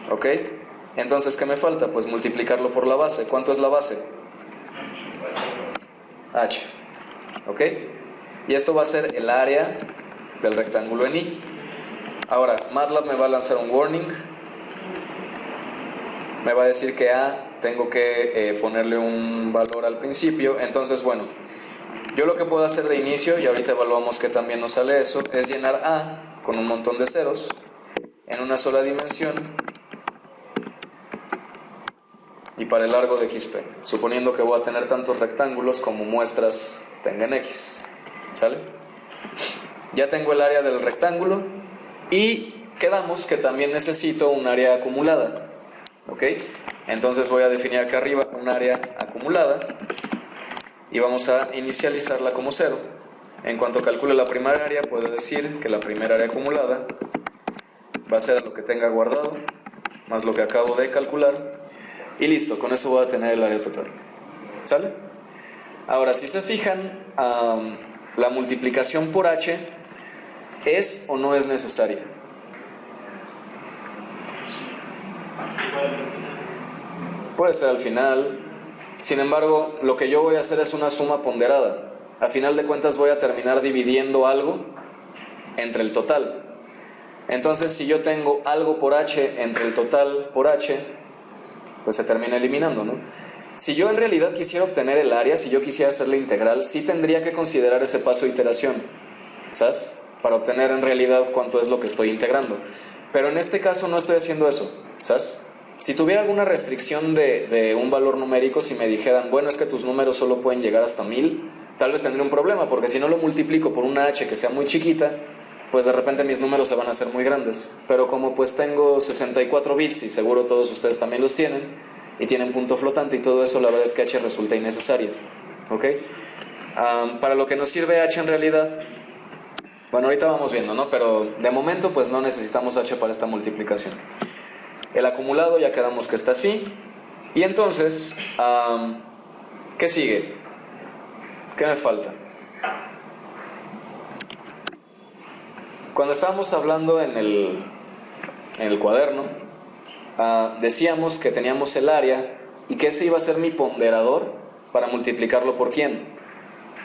¿ok? Entonces, ¿qué me falta? Pues multiplicarlo por la base. ¿Cuánto es la base? H, ¿ok? Y esto va a ser el área del rectángulo en y. Ahora, MATLAB me va a lanzar un warning. Me va a decir que A tengo que ponerle un valor al principio. Entonces, bueno, yo lo que puedo hacer de inicio, y ahorita evaluamos que también nos sale eso, es llenar A con un montón de ceros en una sola dimensión y para el largo de xp, suponiendo que voy a tener tantos rectángulos como muestras tengan x, ¿sale? Ya tengo el área del rectángulo y quedamos que también necesito un área acumulada, ¿ok? Entonces voy a definir acá arriba un área acumulada y vamos a inicializarla como 0. En cuanto calcule la primera área, puedo decir que la primera área acumulada va a ser lo que tenga guardado más lo que acabo de calcular, y listo, con eso voy a tener el área total, ¿sale? Ahora, si se fijan, la multiplicación por h ¿es o no es necesaria? Puede ser al final. Sin embargo, lo que yo voy a hacer es una suma ponderada. A final de cuentas voy a terminar dividiendo algo entre el total. Entonces, si yo tengo algo por h entre el total por h, pues se termina eliminando, ¿no? Si yo en realidad quisiera obtener el área, si yo quisiera hacer la integral, sí tendría que considerar ese paso de iteración, ¿sabes? Para obtener en realidad cuánto es lo que estoy integrando. Pero en este caso no estoy haciendo eso, ¿sabes? Si tuviera alguna restricción de un valor numérico, si me dijeran, bueno, es que tus números solo pueden llegar hasta 1000, tal vez tendría un problema, porque si no lo multiplico por una h que sea muy chiquita, pues de repente mis números se van a hacer muy grandes. Pero como pues tengo 64 bits y seguro todos ustedes también los tienen, y tienen punto flotante y todo eso, la verdad es que h resulta innecesario, ¿ok? Para lo que nos sirve h en realidad, bueno, ahorita vamos viendo, ¿no? Pero de momento pues no necesitamos h para esta multiplicación. El acumulado ya quedamos que está así. Y entonces, ¿qué sigue? ¿Qué me falta? Cuando estábamos hablando en el cuaderno, decíamos que teníamos el área y que ese iba a ser mi ponderador para multiplicarlo por ¿quién?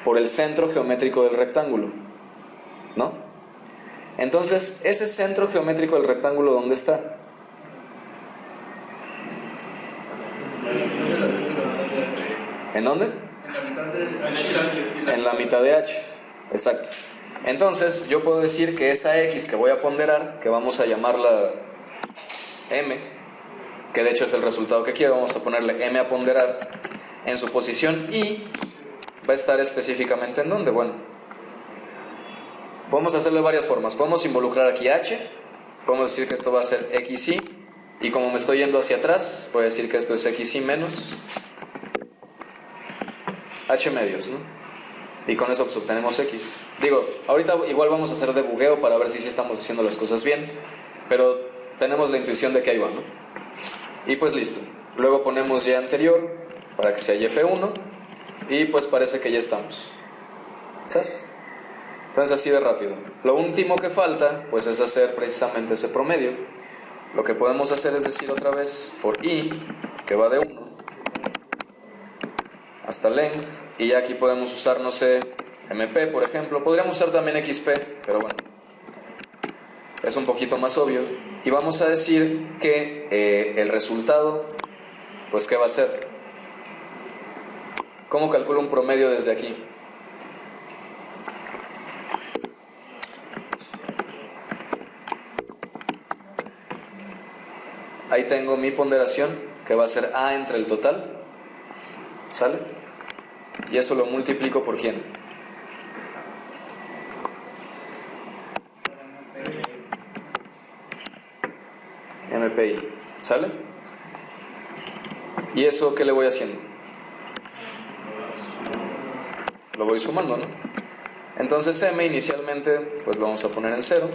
Por el centro geométrico del rectángulo, ¿no? Entonces, ese centro geométrico del rectángulo, ¿dónde está? ¿En dónde? En la mitad de h, exacto. Entonces yo puedo decir que esa x que voy a ponderar, que vamos a llamarla m, que de hecho es el resultado que quiero, vamos a ponerle m a ponderar, en su posición y va a estar específicamente en dónde. Bueno, podemos hacerlo de varias formas. Podemos involucrar aquí h, podemos decir que esto va a ser xy, y como me estoy yendo hacia atrás, voy a decir que esto es xy menos h medios, ¿no? Y con eso pues obtenemos x. Digo, ahorita igual vamos a hacer debugueo para ver si sí estamos haciendo las cosas bien, pero tenemos la intuición de que ahí va, ¿no? Y pues listo. Luego ponemos y anterior para que sea yp1 y pues parece que ya estamos. ¿Sabes? Entonces así de rápido. Lo último que falta pues es hacer precisamente ese promedio. Lo que podemos hacer es decir otra vez for i, que va de 1 hasta length, y ya aquí podemos usar, no sé, mp por ejemplo. Podríamos usar también xp, pero bueno, es un poquito más obvio. Y vamos a decir que el resultado, pues ¿qué va a ser? ¿Cómo calculo un promedio desde aquí? Ahí tengo mi ponderación, que va a ser a entre el total, ¿sale? Y eso lo multiplico por ¿quién? MPI, ¿sale? ¿Y eso qué le voy haciendo? Lo voy sumando, ¿no? Entonces m inicialmente pues lo vamos a poner en 0.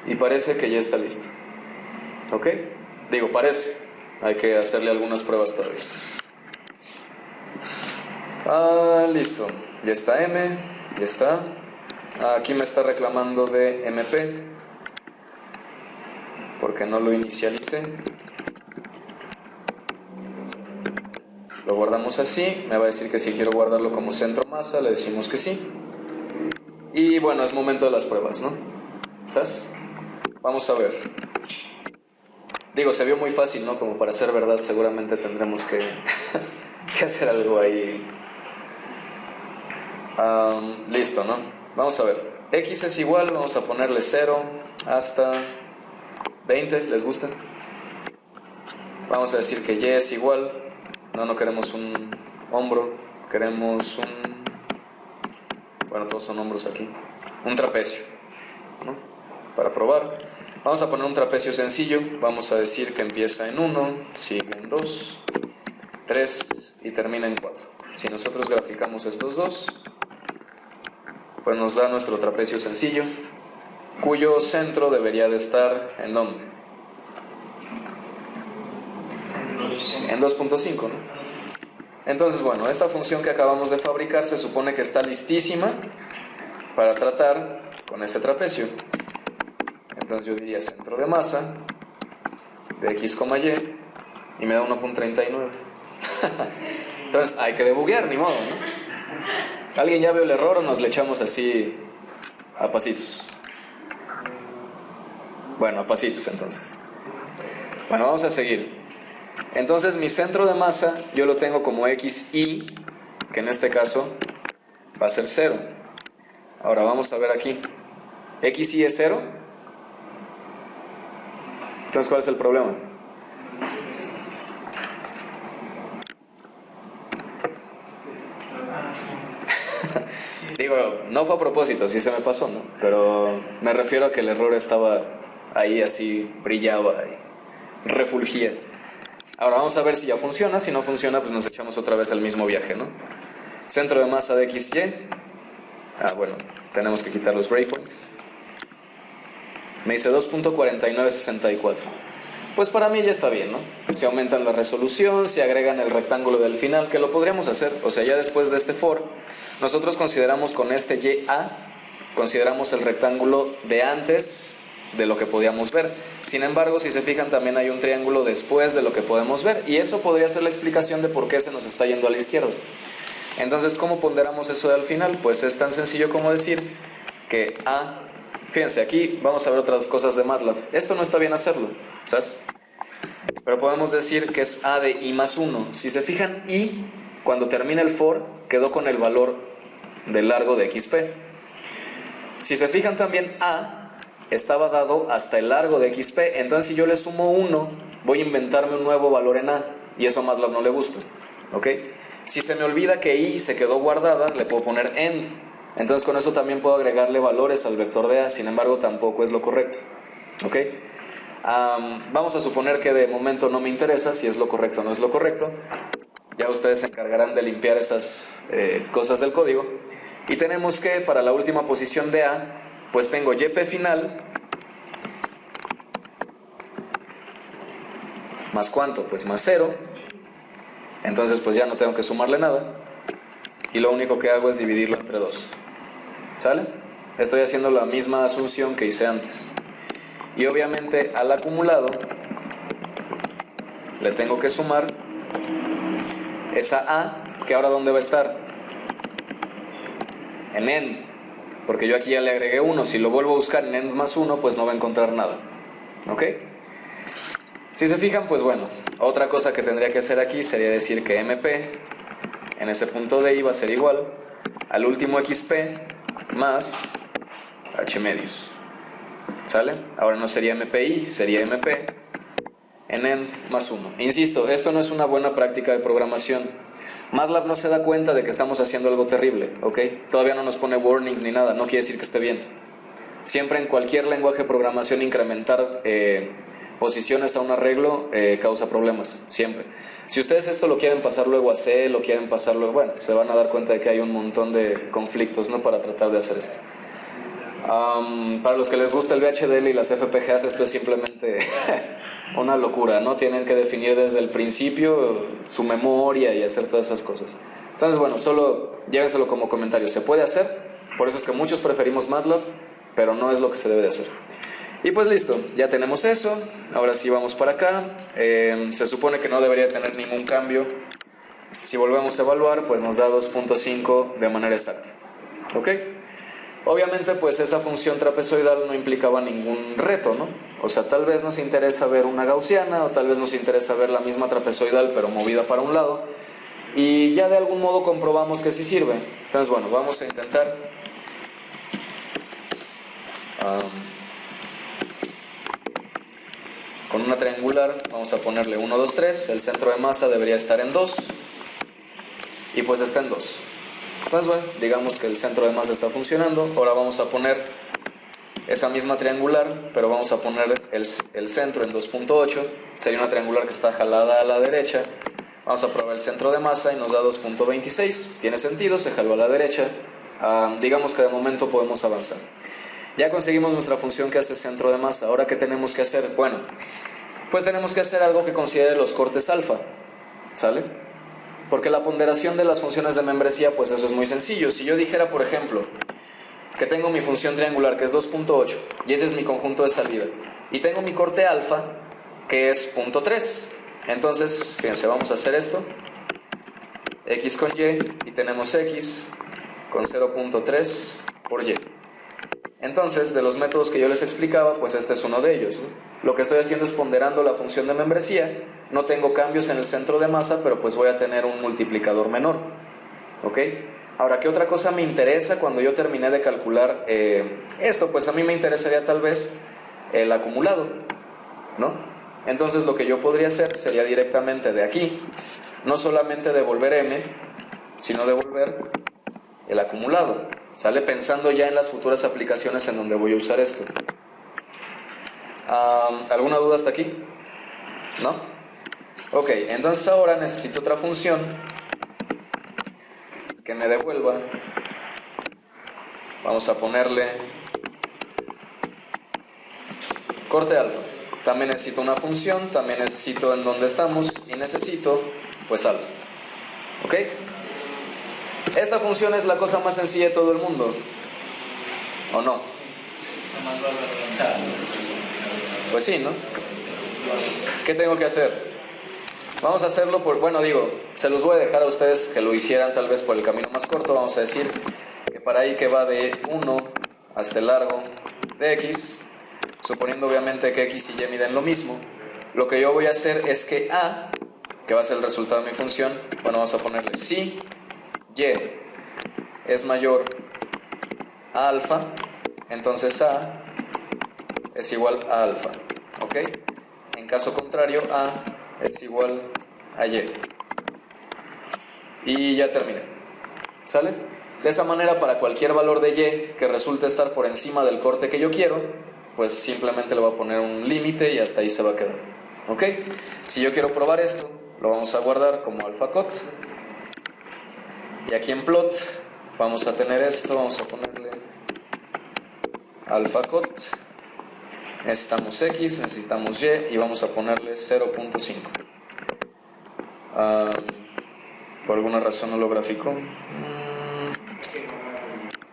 Y parece que ya está listo. ¿Ok? Digo, parece. Hay que hacerle algunas pruebas todavía. Listo. Ya está m, ya está. Aquí me está reclamando de mp, porque no lo inicialicé. Lo guardamos así. Me va a decir que si quiero guardarlo como centro masa, le decimos que sí. Y bueno, es momento de las pruebas, ¿no? ¿Sabes? Vamos a ver. Digo, se vio muy fácil, ¿no? Como para ser verdad, seguramente tendremos que, que hacer algo ahí. Listo, ¿no? Vamos a ver. X es igual, vamos a ponerle 0 hasta 20, ¿les gusta? Vamos a decir que Y es igual. No queremos un hombro, queremos un... Bueno, todos son hombros aquí. Un trapecio, ¿no? Para probar. Vamos a poner un trapecio sencillo. Vamos a decir que empieza en 1, sigue en 2, 3 y termina en 4. Si nosotros graficamos estos dos, pues nos da nuestro trapecio sencillo, cuyo centro debería de estar ¿en dónde? En 2.5, ¿no? Entonces, bueno, esta función que acabamos de fabricar se supone que está listísima para tratar con ese trapecio. Entonces yo diría centro de masa de x, y me da 1.39. Entonces hay que debuguear, ni modo, ¿no? ¿Alguien ya vio el error o nos le echamos así a pasitos? Bueno, a pasitos entonces. Bueno, vamos a seguir. Entonces mi centro de masa yo lo tengo como xy, que en este caso va a ser 0. Ahora vamos a ver aquí. ¿Xy es 0? Entonces, ¿cuál es el problema? Digo, no fue a propósito, sí se me pasó, ¿no? Pero me refiero a que el error estaba ahí así, brillaba y refulgía. Ahora vamos a ver si ya funciona. Si no funciona, pues nos echamos otra vez al mismo viaje, ¿no? Centro de masa de XY. Bueno, tenemos que quitar los breakpoints. Me dice 2.4964. Pues para mí ya está bien, ¿no? Se aumentan la resolución, se agregan el rectángulo del final, que lo podríamos hacer. O sea, ya después de este for, nosotros consideramos con este YA, consideramos el rectángulo de antes de lo que podíamos ver. Sin embargo, si se fijan, también hay un triángulo después de lo que podemos ver, y eso podría ser la explicación de por qué se nos está yendo a la izquierda. Entonces, ¿cómo ponderamos eso de al final? Pues es tan sencillo como decir que A... Fíjense, aquí vamos a ver otras cosas de MATLAB. Esto no está bien hacerlo, ¿sabes? Pero podemos decir que es A de I más 1. Si se fijan, I cuando termina el for, quedó con el valor del largo de xp. Si se fijan también, A estaba dado hasta el largo de xp, entonces si yo le sumo 1, voy a inventarme un nuevo valor en A, y eso a MATLAB no le gusta, ¿ok? Si se me olvida que I se quedó guardada, le puedo poner end, entonces con eso también puedo agregarle valores al vector de A, sin embargo tampoco es lo correcto, ¿ok? Vamos a suponer que de momento no me interesa si es lo correcto o no es lo correcto. Ya ustedes se encargarán de limpiar esas cosas del código. Y tenemos que para la última posición de A, pues tengo yp final más cuánto, pues más 0. Entonces pues ya no tengo que sumarle nada, y lo único que hago es dividirlo entre 2. ¿Sale? Estoy haciendo la misma asunción que hice antes. Y obviamente al acumulado le tengo que sumar esa A, que ahora ¿dónde va a estar? En end, porque yo aquí ya le agregué 1. Si lo vuelvo a buscar en end más 1, pues no va a encontrar nada, ¿ok? Si se fijan, pues bueno, otra cosa que tendría que hacer aquí sería decir que MP en ese punto de I va a ser igual al último XP más H medios. ¿Sale? Ahora no sería MPI, sería MP en end más 1. Insisto, esto no es una buena práctica de programación. MATLAB no se da cuenta de que estamos haciendo algo terrible, ¿ok? Todavía no nos pone warnings ni nada, no quiere decir que esté bien. Siempre en cualquier lenguaje de programación incrementar posiciones a un arreglo causa problemas, siempre. Si ustedes esto lo quieren pasar luego a C, lo quieren pasar luego, bueno, se van a dar cuenta de que hay un montón de conflictos, ¿no?, para tratar de hacer esto. Para los que les gusta el VHDL y las FPGAs, esto es simplemente una locura, ¿no? Tienen que definir desde el principio su memoria y hacer todas esas cosas. Entonces, bueno, solo llévenselo como comentario. Se puede hacer, por eso es que muchos preferimos MATLAB, pero no es lo que se debe de hacer. Y pues listo, ya tenemos eso. Ahora sí vamos para acá. Se supone que no debería tener ningún cambio. Si volvemos a evaluar, pues nos da 2.5 de manera exacta, ¿ok? Obviamente pues esa función trapezoidal no implicaba ningún reto, ¿no? O sea, tal vez nos interesa ver una gaussiana, o tal vez nos interesa ver la misma trapezoidal pero movida para un lado, y ya de algún modo comprobamos que sí sirve. Entonces bueno, vamos a intentar con una triangular. Vamos a ponerle 1, 2, 3, el centro de masa debería estar en 2, y pues está en 2. Entonces bueno, digamos que el centro de masa está funcionando. Ahora vamos a poner esa misma triangular, pero vamos a poner el centro en 2.8. Sería una triangular que está jalada a la derecha. Vamos a probar el centro de masa y nos da 2.26. Tiene sentido, se jaló a la derecha. Digamos que de momento podemos avanzar. Ya conseguimos nuestra función que hace centro de masa. Ahora, ¿qué tenemos que hacer? Bueno, pues tenemos que hacer algo que considere los cortes alfa, ¿sale? Porque la ponderación de las funciones de membresía, pues eso es muy sencillo. Si yo dijera, por ejemplo, que tengo mi función triangular que es 2.8 y ese es mi conjunto de salida, y tengo mi corte alfa que es 0.3, entonces, fíjense, vamos a hacer esto, x con y, y tenemos x con 0.3 por y. Entonces, de los métodos que yo les explicaba, pues este es uno de ellos, ¿no? Lo que estoy haciendo es ponderando la función de membresía. No tengo cambios en el centro de masa, pero pues voy a tener un multiplicador menor, ¿ok? Ahora, ¿qué otra cosa me interesa cuando yo terminé de calcular esto? Pues a mí me interesaría tal vez el acumulado, ¿no? Entonces lo que yo podría hacer sería directamente de aquí, no solamente devolver m, sino devolver el acumulado. ¿Sale? Pensando ya en las futuras aplicaciones en donde voy a usar esto. ¿Alguna duda hasta aquí? ¿No? Ok, entonces ahora necesito otra función que me devuelva. Vamos a ponerle corte alfa. También necesito una función, también necesito en dónde estamos y necesito pues alfa. ¿Ok? Esta función es la cosa más sencilla de todo el mundo, ¿o no? Pues sí, ¿no? ¿Qué tengo que hacer? Vamos a hacerlo por, bueno, se los voy a dejar a ustedes que lo hicieran tal vez por el camino más corto. Vamos a decir que para ahí que va de 1 hasta el largo de x, suponiendo obviamente que x y y miden lo mismo, lo que yo voy a hacer es que a que va a ser el resultado de mi función, bueno, vamos a ponerle si y es mayor a alfa, entonces a es igual a alfa, ¿ok? En caso contrario, a es igual a y. Y ya terminé, ¿sale? De esa manera, para cualquier valor de y que resulte estar por encima del corte que yo quiero, pues simplemente le voy a poner un límite y hasta ahí se va a quedar, ¿ok? Si yo quiero probar esto, lo vamos a guardar como alfacot. Y aquí en plot vamos a tener esto, vamos a ponerle alfacot. Necesitamos x, necesitamos y vamos a ponerle 0.5. Por alguna razón no lo graficó.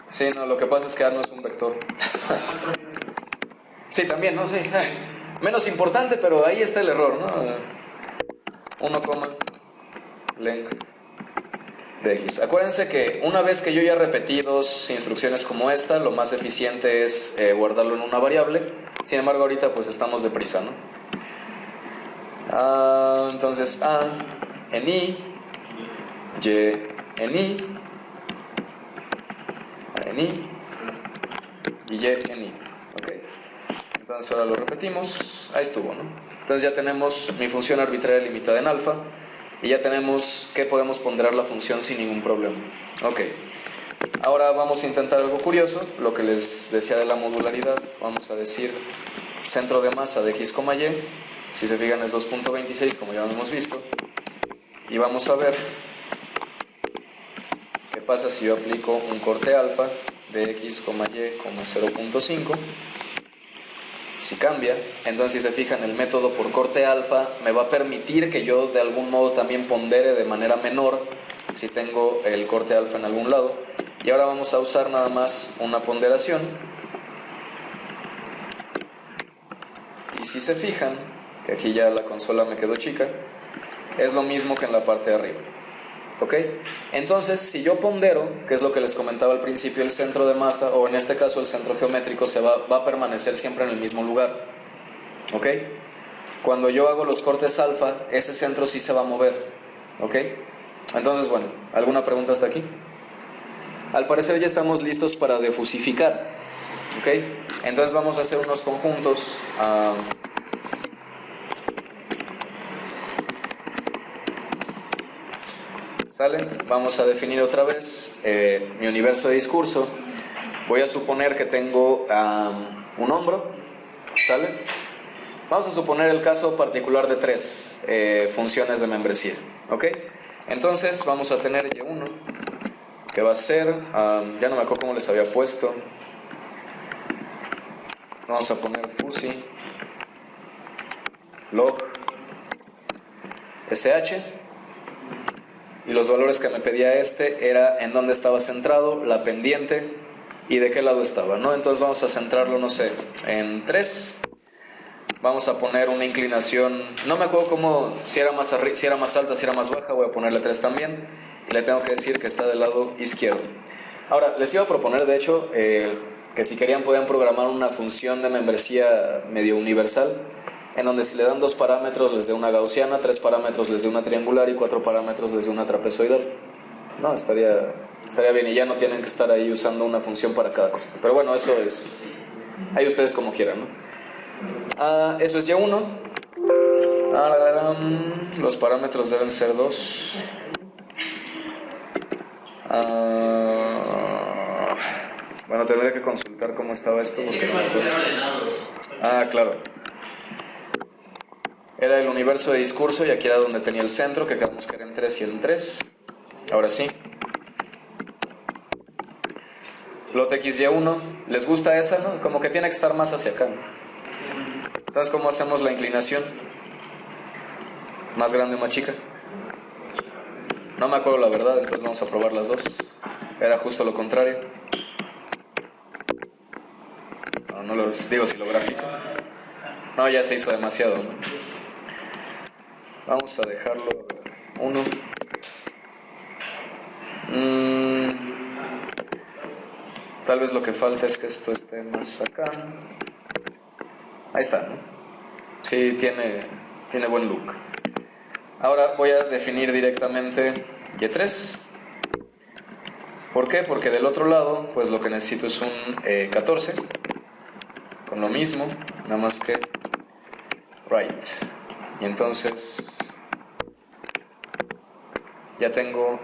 Sí, no, lo que pasa es que A no es un vector. Sí, también, no sé. Menos importante, pero ahí está el error, ¿no? 1, length de x. Acuérdense que una vez que yo ya repetí dos instrucciones como esta, lo más eficiente es guardarlo en una variable. Sin embargo, ahorita pues estamos deprisa, ¿no? Entonces A en i, y en i, A en i y en i. ¿Ok? Entonces ahora lo repetimos. Ahí estuvo, ¿no? Entonces ya tenemos mi función arbitraria limitada en alfa. Y ya tenemos que podemos ponderar la función sin ningún problema. Ok. Ahora vamos a intentar algo curioso, lo que les decía de la modularidad. Vamos a decir centro de masa de x, y. Si se fijan es 2.26, como ya lo hemos visto. Y vamos a ver qué pasa si yo aplico un corte alfa de x, y, 0.5. Si cambia, entonces si se fijan, el método por corte alfa me va a permitir que yo de algún modo también pondere de manera menor si tengo el corte alfa en algún lado. Y ahora vamos a usar nada más una ponderación. Y si se fijan, que aquí ya la consola me quedó chica, es lo mismo que en la parte de arriba. ¿Ok? Entonces, si yo pondero, que es lo que les comentaba al principio, el centro de masa, o en este caso el centro geométrico, va a permanecer siempre en el mismo lugar. ¿Ok? Cuando yo hago los cortes alfa, ese centro sí se va a mover. ¿Ok? Entonces, bueno, ¿alguna pregunta hasta aquí? Al parecer ya estamos listos para defusificar. ¿Ok? Entonces vamos a hacer unos conjuntos. ¿Sale? Vamos a definir otra vez mi universo de discurso. Voy a suponer que tengo un hombro. ¿Sale? Vamos a suponer el caso particular de 3 funciones de membresía. ¿Ok? Entonces vamos a tener y1, que va a ser, ya no me acuerdo cómo les había puesto. Vamos a poner fusi log sh. Y los valores que me pedía era en dónde estaba centrado, la pendiente y de qué lado estaba, ¿no? Entonces vamos a centrarlo, no sé, en 3. Vamos a poner una inclinación, no me acuerdo cómo, si era más alta, si era más baja, voy a ponerle 3 también. Y le tengo que decir que está del lado izquierdo. Ahora, les iba a proponer, de hecho, que si querían podían programar una función de membresía medio universal, en donde si le dan 2 parámetros les dé una gaussiana, 3 parámetros les dé una triangular y 4 parámetros les dé una trapezoidal. No, estaría bien, y ya no tienen que estar ahí usando una función para cada cosa. Pero bueno, eso es, ahí ustedes como quieran, ¿no? Eso es y1. Los parámetros deben ser 2. Bueno, tendré que consultar cómo estaba esto porque no me acuerdo. Claro. Era el universo de discurso y aquí era donde tenía el centro, que quedamos que era en 3 y en 3. Ahora sí. Plot x y1. ¿Les gusta esa, no? Como que tiene que estar más hacia acá, ¿no? Entonces, ¿cómo hacemos la inclinación? ¿Más grande o más chica? No me acuerdo la verdad, entonces vamos a probar las dos. Era justo lo contrario. No lo digo si lo grafico. No, ya se hizo demasiado, ¿no? Vamos a dejarlo 1. Tal vez lo que falta es que esto esté más acá. Ahí está, ¿no? Sí, tiene buen look. Ahora voy a definir directamente Y3. ¿Por qué? Porque del otro lado, pues lo que necesito es un 14, con lo mismo, nada más que right. Y entonces ya tengo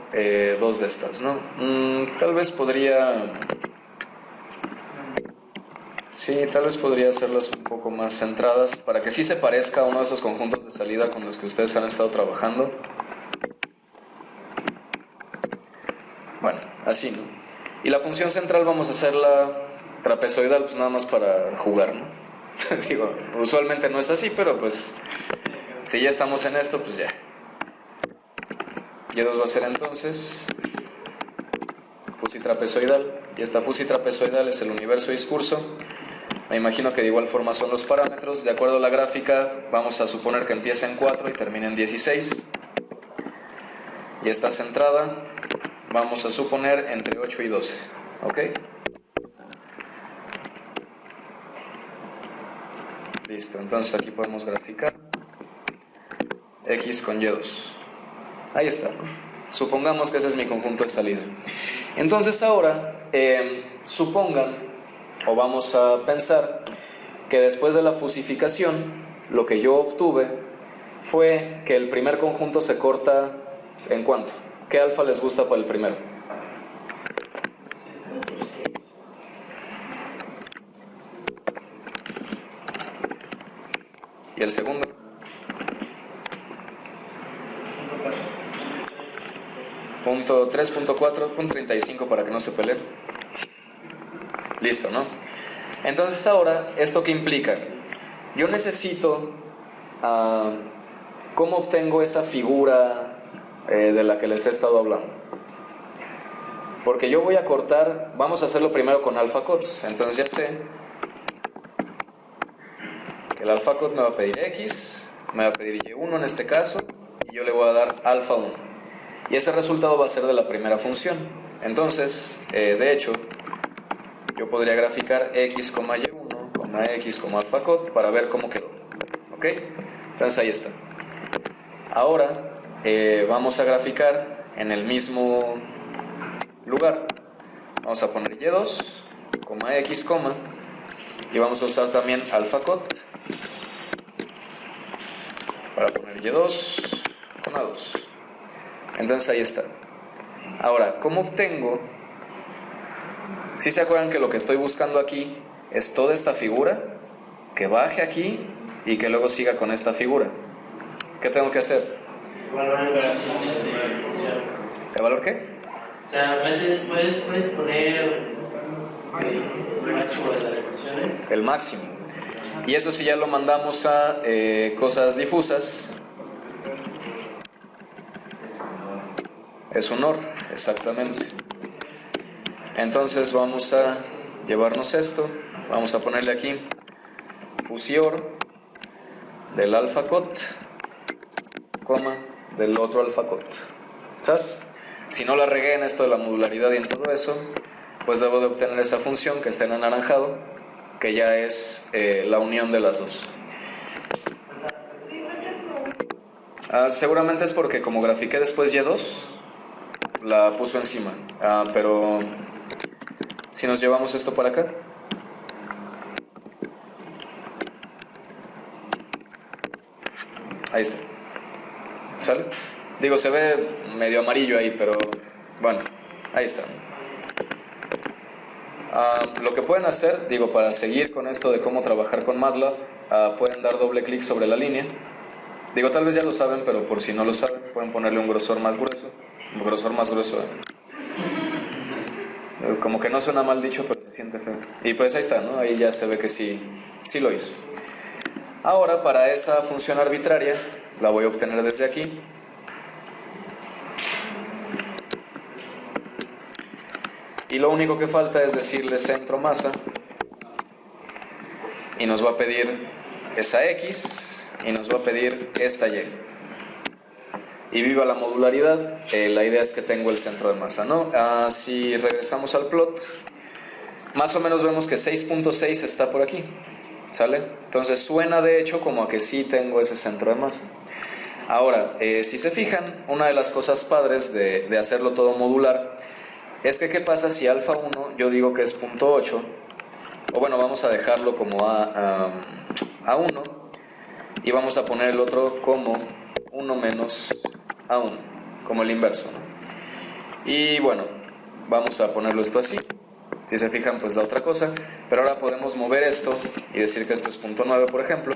dos de estas, ¿no? Tal vez podría... Sí, tal vez podría hacerlas un poco más centradas para que sí se parezca a uno de esos conjuntos de salida con los que ustedes han estado trabajando. Bueno, así, ¿no? Y la función central vamos a hacerla trapezoidal, pues nada más para jugar, ¿no? Digo, usualmente no es así, pero pues si ya estamos en esto, pues ya. Y2 va a ser entonces fusitrapezoidal, y esta fusitrapezoidal es el universo discurso. Me imagino que de igual forma son los parámetros. De acuerdo a la gráfica, vamos a suponer que empieza en 4 y termina en 16. Y esta centrada vamos a suponer entre 8 y 12. ¿Ok? Listo, entonces aquí podemos graficar X con Y2. Ahí está. Supongamos que ese es mi conjunto de salida. Entonces ahora, supongan, o vamos a pensar, que después de la fusificación, lo que yo obtuve fue que el primer conjunto se corta ¿en cuánto? ¿Qué alfa les gusta para el primero? ¿Y el segundo? Punto 3.4, punto 35 para que no se peleen. Listo, ¿no? Entonces ahora, ¿esto qué implica? Yo necesito, ¿cómo obtengo esa figura de la que les he estado hablando? Porque yo voy a cortar, vamos a hacerlo primero con alpha cots. Entonces ya sé que el alpha cot me va a pedir X, me va a pedir Y1 en este caso, y yo le voy a dar alfa 1. Y ese resultado va a ser de la primera función. Entonces, de hecho, yo podría graficar X, Y1, X como alpha cot para ver cómo quedó. ¿Ok? Entonces ahí está. Ahora vamos a graficar en el mismo lugar. Vamos a poner Y2, X, y vamos a usar también alpha cot para poner Y2 con A2. Entonces ahí está. Ahora, ¿cómo obtengo? ¿Sí se acuerdan que lo que estoy buscando aquí es toda esta figura? Que baje aquí y que luego siga con esta figura. ¿Qué tengo que hacer? Evaluar operaciones de función. ¿Evaluar qué? O sea, puedes poner el máximo de las funciones. El máximo. Y eso sí ya lo mandamos a cosas difusas. Es un OR, exactamente. Entonces vamos a llevarnos esto. Vamos a ponerle aquí fusior del alpha cot, del otro alpha cot. ¿Sabes? Si no la regué en esto de la modularidad y en todo eso, pues debo de obtener esa función que está en anaranjado, que ya es la unión de las dos. Seguramente es porque como grafiqué después Y2, la puso encima. Pero si nos llevamos esto para acá, ahí está. ¿Sale? Digo, se ve medio amarillo ahí, pero bueno, ahí está. Lo que pueden hacer, digo, para seguir con esto de cómo trabajar con MATLAB, pueden dar doble clic sobre la línea. Digo, tal vez ya lo saben, pero por si no lo saben, pueden ponerle un grosor más grueso. Como que no suena mal dicho, pero se siente feo. Y pues ahí está, ¿no? Ahí ya se ve que sí lo hizo. Ahora, para esa función arbitraria, la voy a obtener desde aquí. Y lo único que falta es decirle centro masa. Y nos va a pedir esa X y nos va a pedir esta Y. Y viva la modularidad, la idea es que tengo el centro de masa, ¿no? Si regresamos al plot, más o menos vemos que 6.6 está por aquí, ¿sale? Entonces suena de hecho como a que sí tengo ese centro de masa. Ahora, si se fijan, una de las cosas padres de hacerlo todo modular es que ¿qué pasa si alfa 1 yo digo que es 0.8? O bueno, vamos a dejarlo como A1 y vamos a poner el otro como 1 menos A1, como el inverso, ¿no? Y bueno, vamos a ponerlo esto así. Si se fijan, pues da otra cosa. Pero ahora podemos mover esto y decir que esto es 0.9, por ejemplo.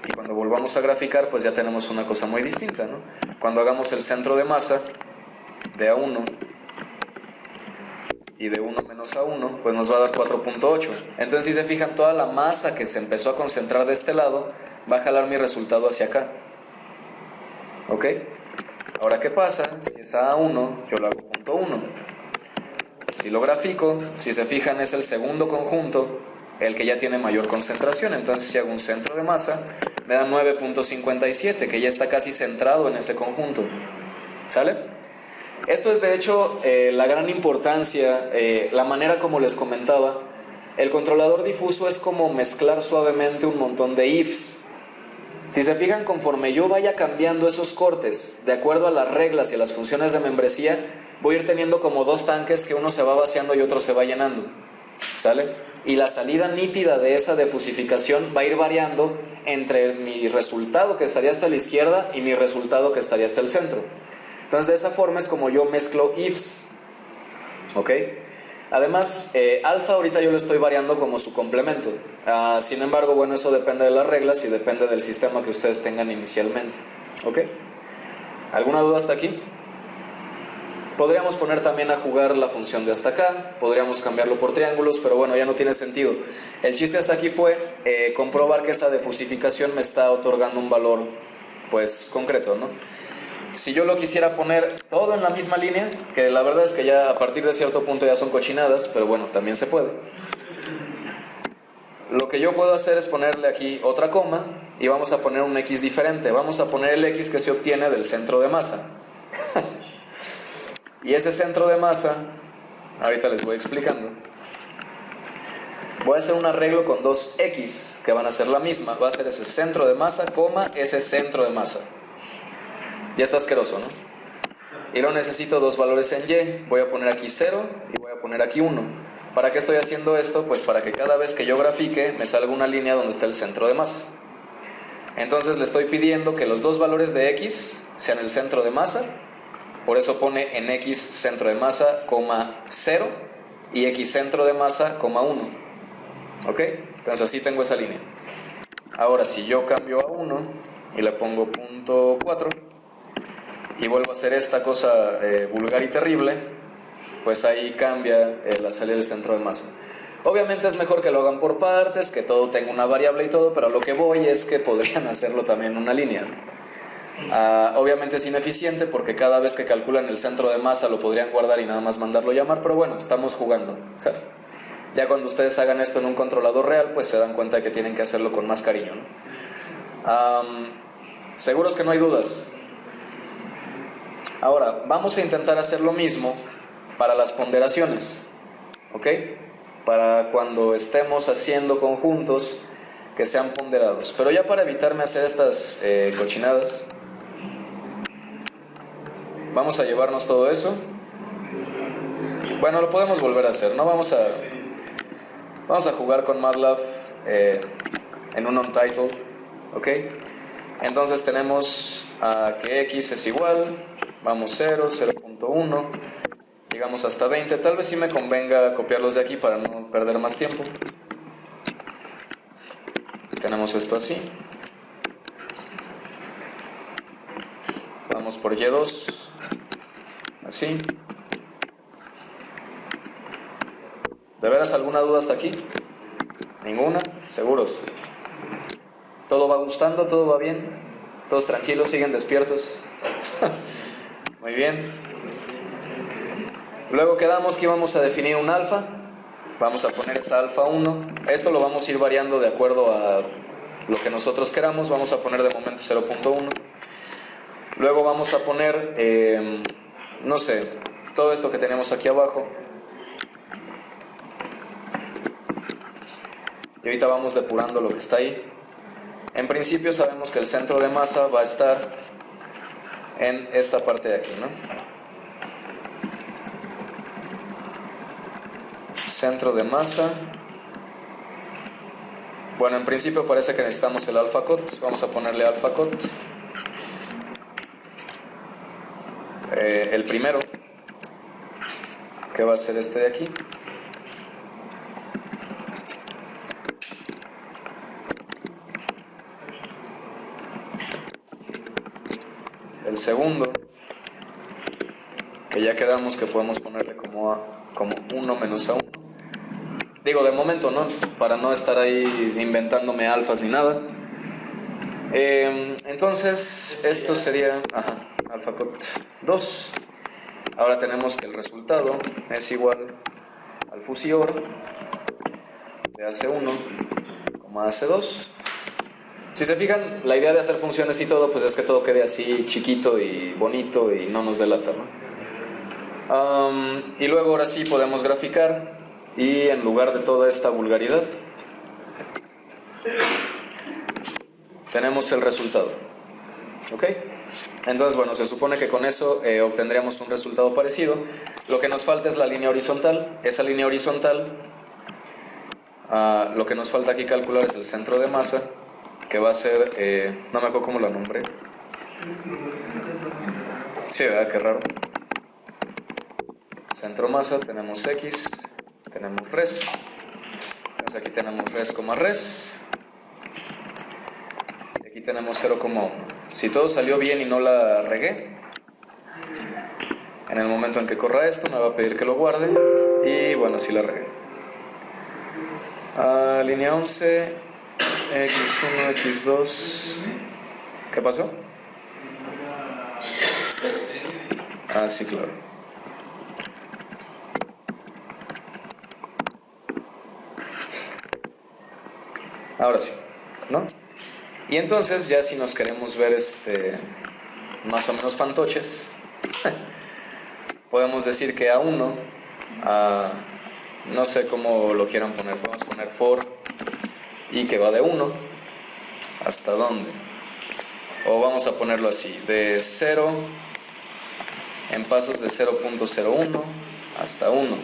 Y cuando volvamos a graficar, pues ya tenemos una cosa muy distinta, ¿no? Cuando hagamos el centro de masa de A1 y de 1 menos A1, pues nos va a dar 4.8. Entonces, si se fijan, toda la masa que se empezó a concentrar de este lado va a jalar mi resultado hacia acá. ¿Ok? Ahora, ¿qué pasa? Si es A1, yo lo hago 0.1. Si lo grafico, si se fijan, es el segundo conjunto el que ya tiene mayor concentración. Entonces, si hago un centro de masa, me da 9.57, que ya está casi centrado en ese conjunto. ¿Sale? Esto es de hecho la gran importancia, la manera como les comentaba. El controlador difuso es como mezclar suavemente un montón de ifs. Si se fijan, conforme yo vaya cambiando esos cortes de acuerdo a las reglas y a las funciones de membresía, voy a ir teniendo como dos tanques que uno se va vaciando y otro se va llenando. ¿Sale? Y la salida nítida de esa defusificación va a ir variando entre mi resultado que estaría hasta la izquierda y mi resultado que estaría hasta el centro. Entonces, de esa forma es como yo mezclo ifs. ¿Ok? Además, alfa ahorita yo lo estoy variando como su complemento. Sin embargo, bueno, eso depende de las reglas y depende del sistema que ustedes tengan inicialmente. ¿Ok? ¿Alguna duda hasta aquí? Podríamos poner también a jugar la función de hasta acá, podríamos cambiarlo por triángulos, pero bueno, ya no tiene sentido. El chiste hasta aquí fue comprobar que esa defusificación me está otorgando un valor, pues, concreto, ¿no? Si yo lo quisiera poner todo en la misma línea, que la verdad es que ya a partir de cierto punto ya son cochinadas, pero bueno, también se puede. Lo que yo puedo hacer es ponerle aquí otra coma y vamos a poner un X diferente. Vamos a poner el X que se obtiene del centro de masa. Y ese centro de masa, ahorita les voy explicando. Voy a hacer un arreglo con dos X que van a ser la misma. Va a ser ese centro de masa, coma, ese centro de masa. Ya está asqueroso, ¿no? Y luego necesito dos valores en Y. Voy a poner aquí 0 y voy a poner aquí 1. ¿Para qué estoy haciendo esto? Pues para que cada vez que yo grafique me salga una línea donde está el centro de masa. Entonces le estoy pidiendo que los dos valores de X sean el centro de masa. Por eso pone en X centro de masa, 0 y X centro de masa, 1. ¿Ok? Entonces así tengo esa línea. Ahora si yo cambio a 1 y le pongo 0.4 y vuelvo a hacer esta cosa vulgar y terrible, pues ahí cambia la salida del centro de masa. Obviamente es mejor que lo hagan por partes, que todo tenga una variable y todo, pero a lo que voy es que podrían hacerlo también en una línea, ¿no? Obviamente es ineficiente porque cada vez que calculan el centro de masa lo podrían guardar y nada más mandarlo llamar, pero bueno, estamos jugando, ¿sabes? Ya cuando ustedes hagan esto en un controlador real, pues se dan cuenta de que tienen que hacerlo con más cariño, ¿no? ¿Seguros que no hay dudas? Ahora, vamos a intentar hacer lo mismo para las ponderaciones, ¿ok? Para cuando estemos haciendo conjuntos que sean ponderados. Pero ya para evitarme hacer estas cochinadas, vamos a llevarnos todo eso. Bueno, lo podemos volver a hacer, ¿no? Vamos a jugar con MATLAB en un untitled, ¿ok? Entonces tenemos que X es igual, vamos 0, 0.1, llegamos hasta 20. Tal vez sí me convenga copiarlos de aquí para no perder más tiempo. Tenemos esto así. Vamos por Y2, así. ¿De veras alguna duda hasta aquí? ¿Ninguna? ¿Seguros? ¿Todo va gustando? ¿Todo va bien? ¿Todos tranquilos? ¿Siguen despiertos? Muy bien. Luego quedamos que íbamos a definir un alfa. Vamos a poner esa alfa 1. Esto lo vamos a ir variando de acuerdo a lo que nosotros queramos. Vamos a poner de momento 0.1. Luego vamos a poner, no sé, todo esto que tenemos aquí abajo. Y ahorita vamos depurando lo que está ahí. En principio sabemos que el centro de masa va a estar en esta parte de aquí, ¿no? Centro de masa. Bueno, en principio parece que necesitamos el alfa cot. Vamos a ponerle alfa cot. El primero, que va a ser este de aquí. El segundo, que ya quedamos que podemos ponerle como 1 menos A1. Digo, de momento, ¿no? Para no estar ahí inventándome alfas ni nada. Entonces, esto sería alfa cot 2. Ahora tenemos que el resultado es igual al fusior de AC1, AC2. Si se fijan, la idea de hacer funciones y todo, pues es que todo quede así chiquito y bonito y no nos delata, ¿no? Y luego ahora sí podemos graficar, y en lugar de toda esta vulgaridad tenemos el resultado. ¿Ok? Entonces, bueno, se supone que con eso obtendríamos un resultado parecido. Lo que nos falta es la línea horizontal. Esa línea horizontal, lo que nos falta aquí calcular es el centro de masa, que va a ser, no me acuerdo cómo la nombré. Sí, ¿verdad? Qué raro. Centro masa, tenemos X, tenemos res. Entonces aquí tenemos res, res. Y aquí tenemos 0,1. Si todo salió bien y no la regué, en el momento en que corra esto me va a pedir que lo guarde. Y bueno, sí la regué. Línea 11, X1, X2. ¿Qué pasó? Sí, claro. Ahora sí, ¿no? Y entonces ya si nos queremos ver más o menos fantoches, podemos decir que A1, no sé cómo lo quieran poner, podemos poner for y que va de 1 hasta dónde, o vamos a ponerlo así, de 0 en pasos de 0.01 hasta 1,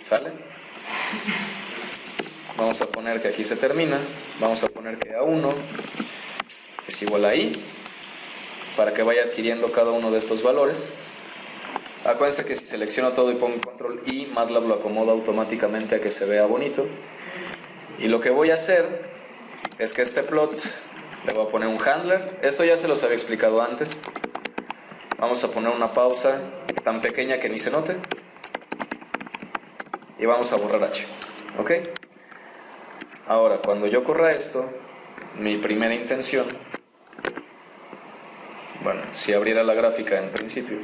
¿sale? Vamos a poner que aquí se termina, vamos a poner que A1 es igual a I, para que vaya adquiriendo cada uno de estos valores. Acuérdense que si selecciono todo y pongo control I, MATLAB lo acomoda automáticamente a que se vea bonito. Y lo que voy a hacer es que este plot le voy a poner un handler. Esto ya se los había explicado antes. Vamos a poner una pausa tan pequeña que ni se note. Y vamos a borrar H. ¿Ok? Ahora, cuando yo corra esto, mi primera intención, bueno, si abriera la gráfica en principio,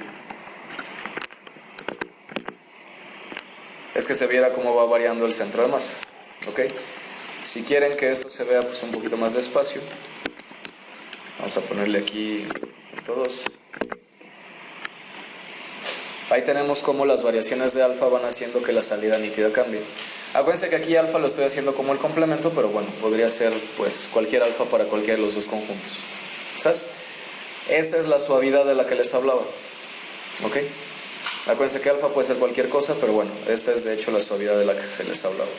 es que se viera cómo va variando el centro de masa. ¿Ok? Si quieren que esto se vea pues un poquito más despacio, vamos a ponerle aquí todos. Ahí tenemos cómo las variaciones de alfa van haciendo que la salida nítida cambie. Acuérdense que aquí alfa lo estoy haciendo como el complemento, pero bueno, podría ser pues cualquier alfa para cualquiera de los dos conjuntos. ¿Sabes? Esta es la suavidad de la que les hablaba. ¿Ok? Acuérdense que alfa puede ser cualquier cosa, pero bueno, esta es de hecho la suavidad de la que se les hablaba.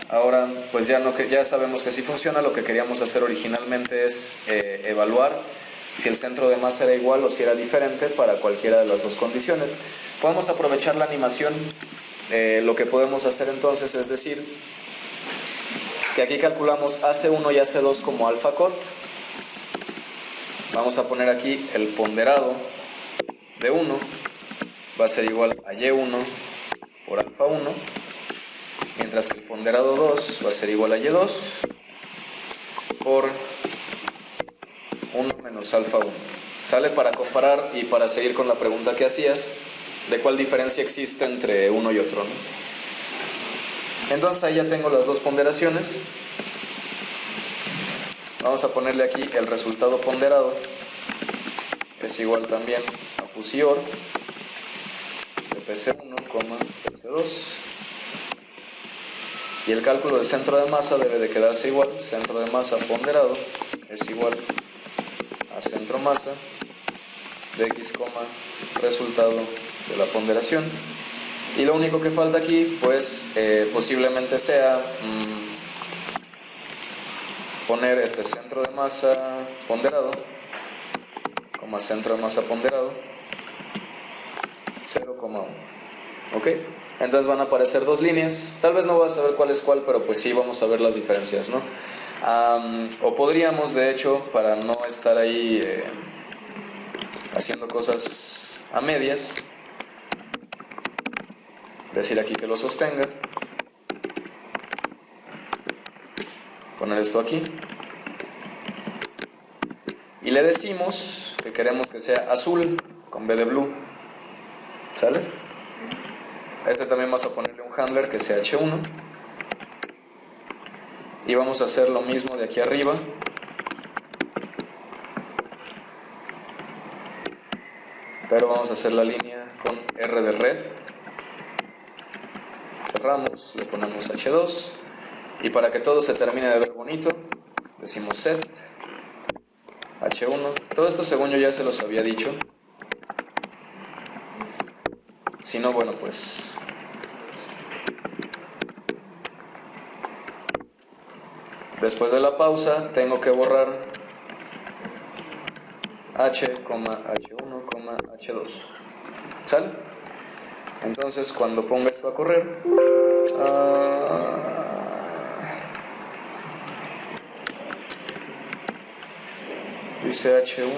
Ahora pues ya sabemos que sí funciona. Lo que queríamos hacer originalmente es evaluar si el centro de masa era igual o si era diferente para cualquiera de las dos condiciones. Podemos aprovechar la animación. Lo que podemos hacer entonces es decir que aquí calculamos AC1 y AC2 como alfa cot. Vamos a poner aquí el ponderado de 1 va a ser igual a Y1 por alfa 1, mientras que el ponderado 2 va a ser igual a Y2 por 1 menos alfa 1. ¿Sale? Para comparar y para seguir con la pregunta que hacías de cuál diferencia existe entre uno y otro, ¿no? Entonces ahí ya tengo las dos ponderaciones. Vamos a ponerle aquí el resultado ponderado, es igual también a fusior de PC1, PC2. Y el cálculo del centro de masa debe de quedarse igual. Centro de masa ponderado es igual a centro masa de x, resultado de la ponderación. Y lo único que falta aquí, pues posiblemente sea poner este centro de masa ponderado, centro de masa ponderado, 0,1. ¿Ok? Entonces van a aparecer dos líneas. Tal vez no vas a saber cuál es cuál, pero pues sí vamos a ver las diferencias, ¿no? O podríamos, de hecho, para no estar ahí haciendo cosas a medias, decir aquí que lo sostenga, poner esto aquí, y le decimos que queremos que sea azul con B de blue. ¿Sale? A este también vamos a ponerle un handler que sea H1. Y vamos a hacer lo mismo de aquí arriba. Pero vamos a hacer la línea con R de red. Cerramos, le ponemos H2. Y para que todo se termine de ver bonito, decimos set H1. Todo esto según yo ya se los había dicho. Si no, bueno, pues después de la pausa tengo que borrar H, H1, H2. ¿Sale? Entonces cuando ponga esto a correr, dice H1,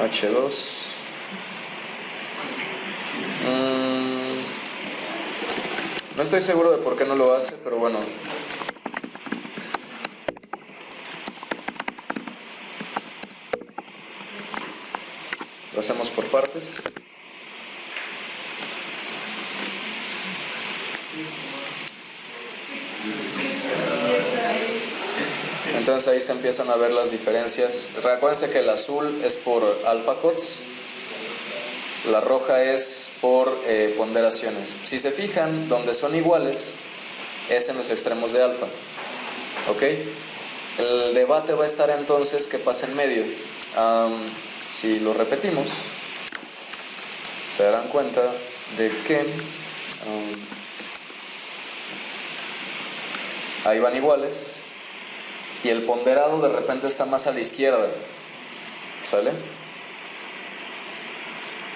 H2. No estoy seguro de por qué no lo hace, pero bueno. Lo hacemos por partes. Entonces ahí se empiezan a ver las diferencias. Recuérdense que el azul es por alpha cots, la roja es por ponderaciones. Si se fijan, donde son iguales es en los extremos de alfa. ¿Ok? El debate va a estar entonces qué pasa en medio. Si lo repetimos, se darán cuenta de que ahí van iguales y el ponderado de repente está más a la izquierda. ¿Sale?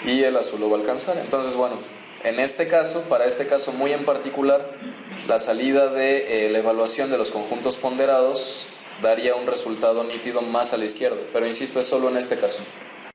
Y el azul lo va a alcanzar. Entonces, bueno, en este caso, para este caso muy en particular, la salida de la evaluación de los conjuntos ponderados daría un resultado nítido más a la izquierda, pero insisto, es solo en este caso.